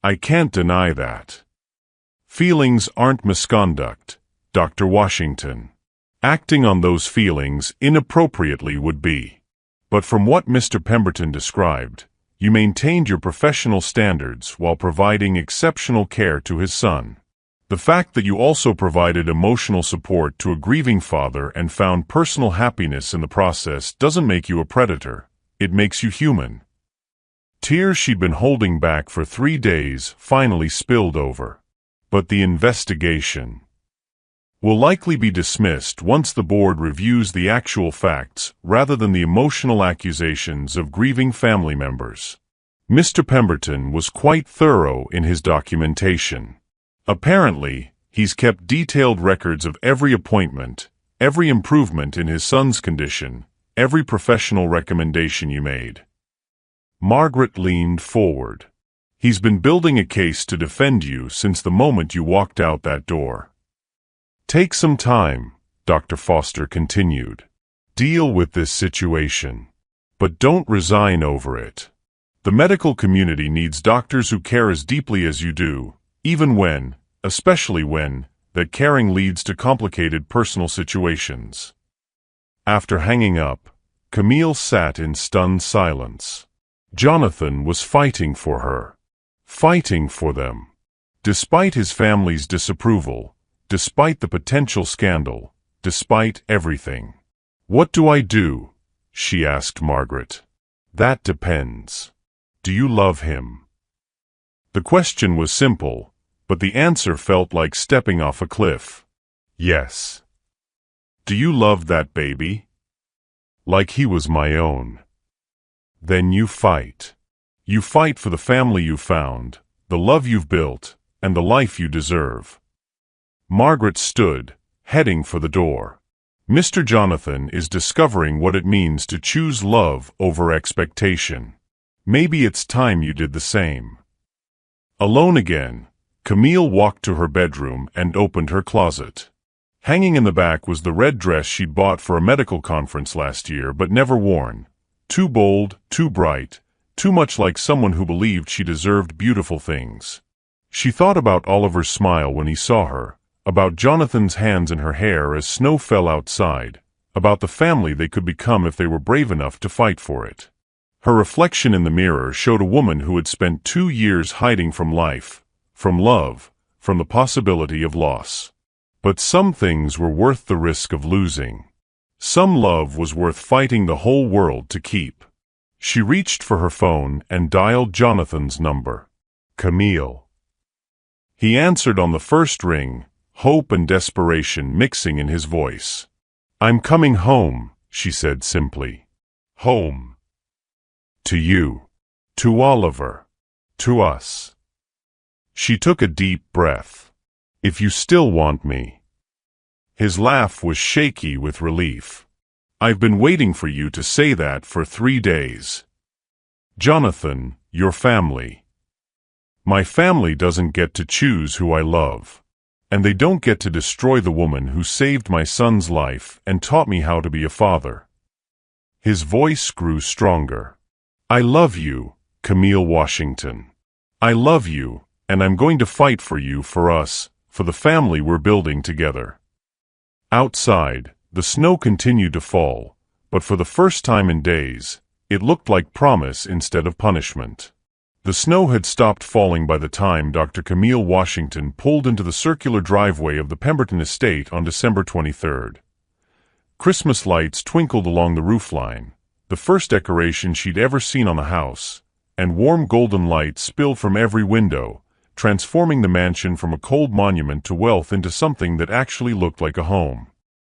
I can't deny that. Feelings aren't misconduct, Dr. Washington. Acting on those feelings inappropriately would be. But from what Mr. Pemberton described, you maintained your professional standards while providing exceptional care to his son. The fact that you also provided emotional support to a grieving father and found personal happiness in the process doesn't make you a predator. It makes you human. Tears she'd been holding back for 3 days finally spilled over. But the investigation will likely be dismissed once the board reviews the actual facts rather than the emotional accusations of grieving family members. Mr. Pemberton was quite thorough in his documentation. Apparently, he's kept detailed records of every appointment, every improvement in his son's condition, every professional recommendation you made. Margaret leaned forward. He's been building a case to defend you since the moment you walked out that door. Take some time, Dr. Foster continued. Deal with this situation. But don't resign over it. The medical community needs doctors who care as deeply as you do, even when, especially when, that caring leads to complicated personal situations. After hanging up, Camille sat in stunned silence. Jonathan was fighting for her. Fighting for them. Despite his family's disapproval, despite the potential scandal, despite everything. What do I do? She asked Margaret. That depends. Do you love him? The question was simple, but the answer felt like stepping off a cliff. Yes. Do you love that baby? Like he was my own. Then you fight. You fight for the family you found, the love you've built, and the life you deserve. Margaret stood, heading for the door. Mr. Jonathan is discovering what it means to choose love over expectation. Maybe it's time you did the same. Alone again, Camille walked to her bedroom and opened her closet. Hanging in the back was the red dress she'd bought for a medical conference last year but never worn. Too bold, too bright, too much like someone who believed she deserved beautiful things. She thought about Oliver's smile when he saw her, about Jonathan's hands in her hair as snow fell outside, about the family they could become if they were brave enough to fight for it. Her reflection in the mirror showed a woman who had spent 2 years hiding from life, from love, from the possibility of loss. But some things were worth the risk of losing. Some love was worth fighting the whole world to keep. She reached for her phone and dialed Jonathan's number. Camille. He answered on the first ring, hope and desperation mixing in his voice. I'm coming home, she said simply. Home. To you. To Oliver. To us. She took a deep breath. If you still want me. His laugh was shaky with relief. I've been waiting for you to say that for 3 days. Jonathan, your family. My family doesn't get to choose who I love. And they don't get to destroy the woman who saved my son's life and taught me how to be a father. His voice grew stronger. I love you, Camille Washington. I love you, and I'm going to fight for you, for us, for the family we're building together. Outside, the snow continued to fall, but for the first time in days, it looked like promise instead of punishment. The snow had stopped falling by the time Dr. Camille Washington pulled into the circular driveway of the Pemberton estate on December 23rd. Christmas lights twinkled along the roofline, the first decoration she'd ever seen on the house, and warm golden light spilled from every window, transforming the mansion from a cold monument to wealth into something that actually looked like a home.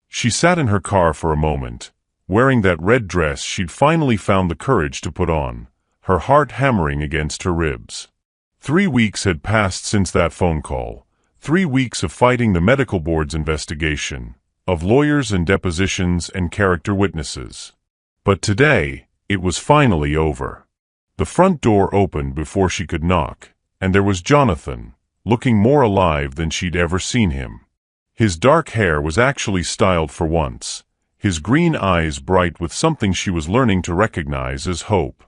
She sat in her car for a moment, wearing that red dress she'd finally found the courage to put on, her heart hammering against her ribs. 3 weeks had passed since that phone call, 3 weeks of fighting the medical board's investigation, of lawyers and depositions and character witnesses. But today, it was finally over. The front door opened before she could knock, and there was Jonathan, looking more alive than she'd ever seen him. His dark hair was actually styled for once, his green eyes bright with something she was learning to recognize as hope.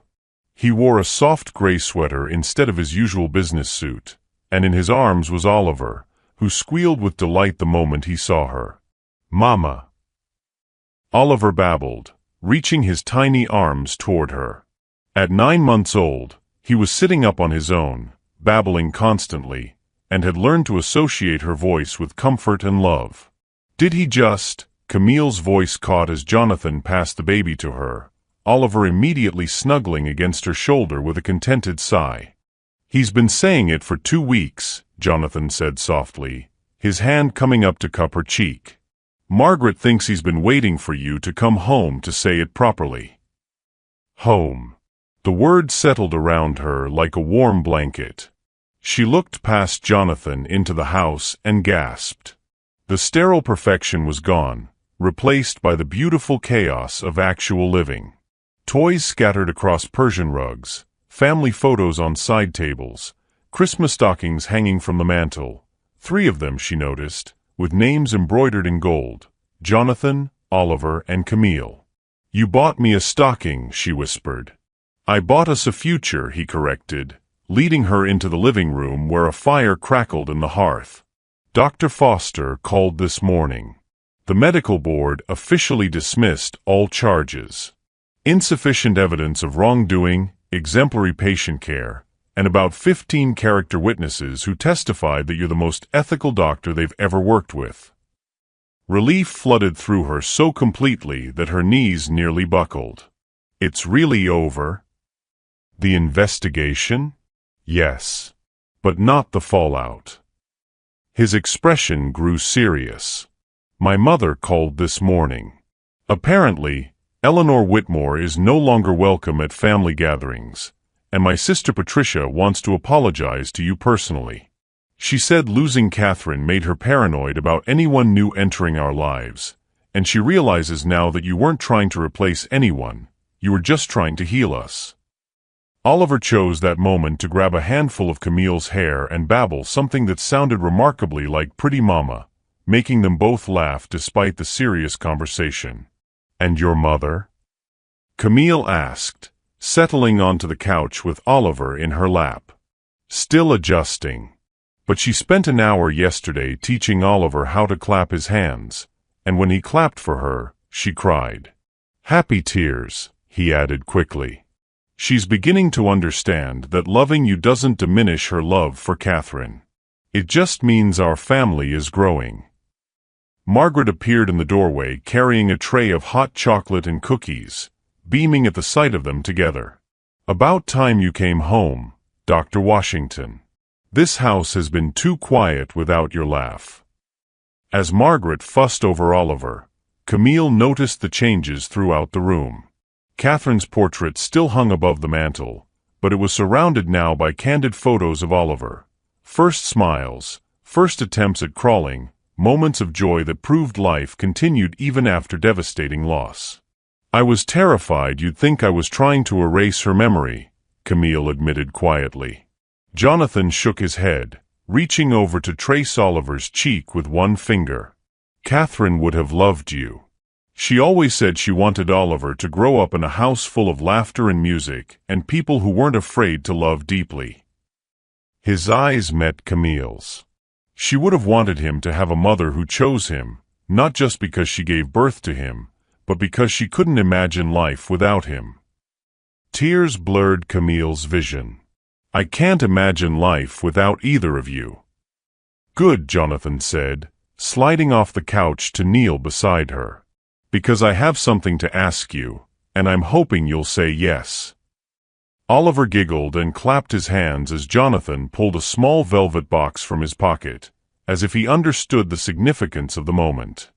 He wore a soft gray sweater instead of his usual business suit, and in his arms was Oliver, who squealed with delight the moment he saw her. Mama. Oliver babbled, reaching his tiny arms toward her. At 9 months old, he was sitting up on his own, babbling constantly, and had learned to associate her voice with comfort and love. Did he just? Camille's voice caught as Jonathan passed the baby to her, Oliver immediately snuggling against her shoulder with a contented sigh. He's been saying it for 2 weeks, Jonathan said softly, his hand coming up to cup her cheek. Margaret thinks he's been waiting for you to come home to say it properly. Home. The word settled around her like a warm blanket. She looked past Jonathan into the house and gasped. The sterile perfection was gone, replaced by the beautiful chaos of actual living. Toys scattered across Persian rugs, family photos on side tables, Christmas stockings hanging from the mantel, 3 of them, she noticed, with names embroidered in gold, Jonathan, Oliver, and Camille. You bought me a stocking, she whispered. I bought us a future, he corrected, leading her into the living room where a fire crackled in the hearth. Dr. Foster called this morning. The medical board officially dismissed all charges. Insufficient evidence of wrongdoing, exemplary patient care, and about 15 character witnesses who testified that you're the most ethical doctor they've ever worked with. Relief flooded through her so completely that her knees nearly buckled. It's really over? The investigation? Yes. But not the fallout. His expression grew serious. My mother called this morning. Apparently, Eleanor Whitmore is no longer welcome at family gatherings, and my sister Patricia wants to apologize to you personally. She said losing Catherine made her paranoid about anyone new entering our lives, and she realizes now that you weren't trying to replace anyone, you were just trying to heal us. Oliver chose that moment to grab a handful of Camille's hair and babble something that sounded remarkably like Pretty Mama, making them both laugh despite the serious conversation. And your mother? Camille asked, settling onto the couch with Oliver in her lap. Still adjusting. But she spent an hour yesterday teaching Oliver how to clap his hands, and when he clapped for her, she cried. Happy tears, he added quickly. She's beginning to understand that loving you doesn't diminish her love for Catherine. It just means our family is growing. Margaret appeared in the doorway carrying a tray of hot chocolate and cookies, beaming at the sight of them together. About time you came home, Dr. Washington. This house has been too quiet without your laugh. As Margaret fussed over Oliver, Camille noticed the changes throughout the room. Catherine's portrait still hung above the mantel, but it was surrounded now by candid photos of Oliver. First smiles, first attempts at crawling, moments of joy that proved life continued even after devastating loss. I was terrified you'd think I was trying to erase her memory, Camille admitted quietly. Jonathan shook his head, reaching over to trace Oliver's cheek with one finger. Catherine would have loved you. She always said she wanted Oliver to grow up in a house full of laughter and music, and people who weren't afraid to love deeply. His eyes met Camille's. She would have wanted him to have a mother who chose him, not just because she gave birth to him, but because she couldn't imagine life without him. Tears blurred Camille's vision. I can't imagine life without either of you. Good, Jonathan said, sliding off the couch to kneel beside her. Because I have something to ask you, and I'm hoping you'll say yes. Oliver giggled and clapped his hands as Jonathan pulled a small velvet box from his pocket, as if he understood the significance of the moment.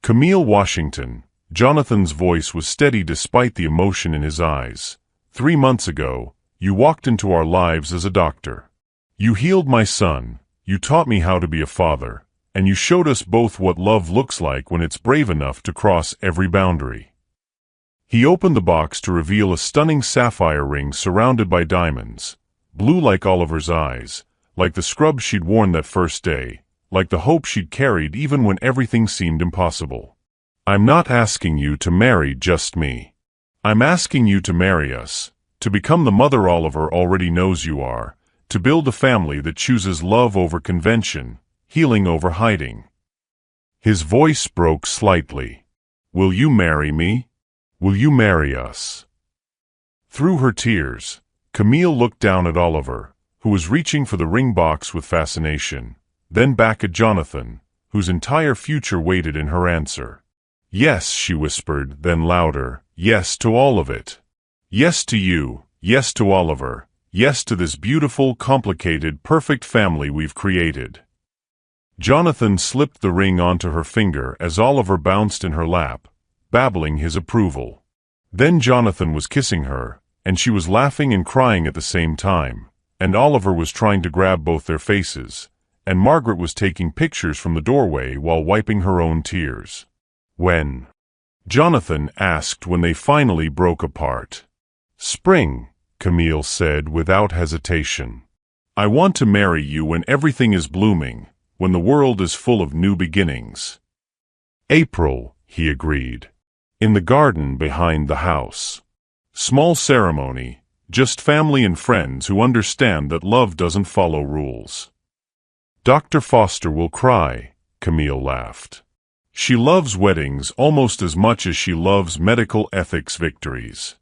Camille Washington, Jonathan's voice was steady despite the emotion in his eyes. 3 months ago, you walked into our lives as a doctor. You healed my son, you taught me how to be a father, and you showed us both what love looks like when it's brave enough to cross every boundary. He opened the box to reveal a stunning sapphire ring surrounded by diamonds, blue like Oliver's eyes, like the scrub she'd worn that first day, like the hope she'd carried even when everything seemed impossible. I'm not asking you to marry just me. I'm asking you to marry us, to become the mother Oliver already knows you are, to build a family that chooses love over convention, healing over hiding. His voice broke slightly. Will you marry me? Will you marry us? Through her tears, Camille looked down at Oliver, who was reaching for the ring box with fascination, then back at Jonathan, whose entire future waited in her answer. Yes, she whispered, then louder, yes to all of it. Yes to you, yes to Oliver, yes to this beautiful, complicated, perfect family we've created. Jonathan slipped the ring onto her finger as Oliver bounced in her lap, babbling his approval. Then Jonathan was kissing her, and she was laughing and crying at the same time, and Oliver was trying to grab both their faces, and Margaret was taking pictures from the doorway while wiping her own tears. When? Jonathan asked when they finally broke apart. Spring, Camille said without hesitation. I want to marry you when everything is blooming, when the world is full of new beginnings. April, he agreed. In the garden behind the house. Small ceremony, just family and friends who understand that love doesn't follow rules. Dr. Foster will cry, Camille laughed. She loves weddings almost as much as she loves medical ethics victories.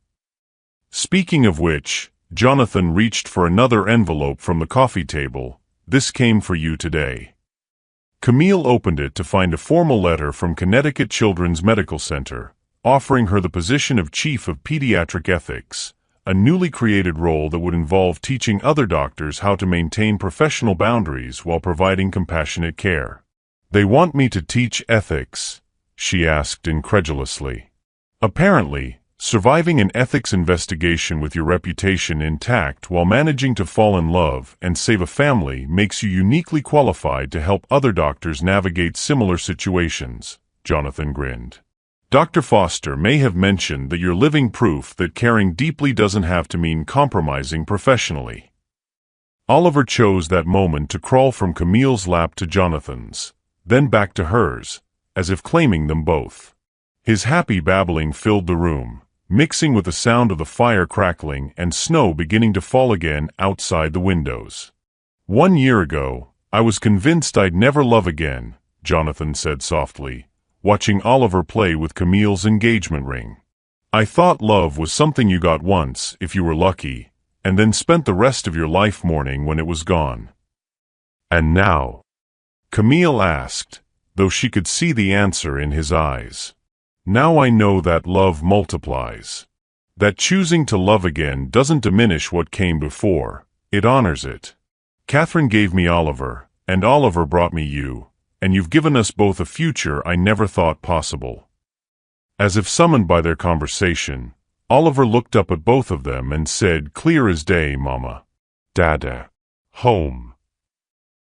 Speaking of which, Jonathan reached for another envelope from the coffee table. This came for you today. Camille opened it to find a formal letter from Connecticut Children's Medical Center, offering her the position of Chief of Pediatric Ethics, a newly created role that would involve teaching other doctors how to maintain professional boundaries while providing compassionate care. "They want me to teach ethics?" she asked incredulously. "Apparently, surviving an ethics investigation with your reputation intact while managing to fall in love and save a family makes you uniquely qualified to help other doctors navigate similar situations," Jonathan grinned. "Dr. Foster may have mentioned that you're living proof that caring deeply doesn't have to mean compromising professionally." Oliver chose that moment to crawl from Camille's lap to Jonathan's, then back to hers, as if claiming them both. His happy babbling filled the room, mixing with the sound of the fire crackling and snow beginning to fall again outside the windows. "1 year ago, I was convinced I'd never love again," Jonathan said softly, watching Oliver play with Camille's engagement ring. "I thought love was something you got once, if you were lucky, and then spent the rest of your life mourning when it was gone." "And now?" Camille asked, though she could see the answer in his eyes. "Now I know that love multiplies. That choosing to love again doesn't diminish what came before, it honors it. Catherine gave me Oliver, and Oliver brought me you, and you've given us both a future I never thought possible." As if summoned by their conversation, Oliver looked up at both of them and said, "Clear as day, Mama. Dada. Home."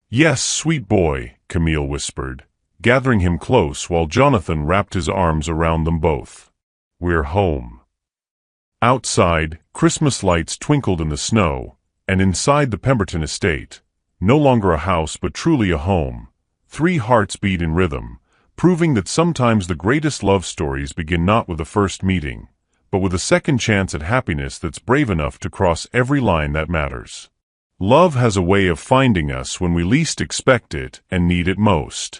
"Yes, sweet boy," Camille whispered, gathering him close while Jonathan wrapped his arms around them both. "We're home." Outside, Christmas lights twinkled in the snow, and inside the Pemberton estate, no longer a house but truly a home, 3 hearts beat in rhythm, proving that sometimes the greatest love stories begin not with a first meeting, but with a second chance at happiness that's brave enough to cross every line that matters. Love has a way of finding us when we least expect it and need it most.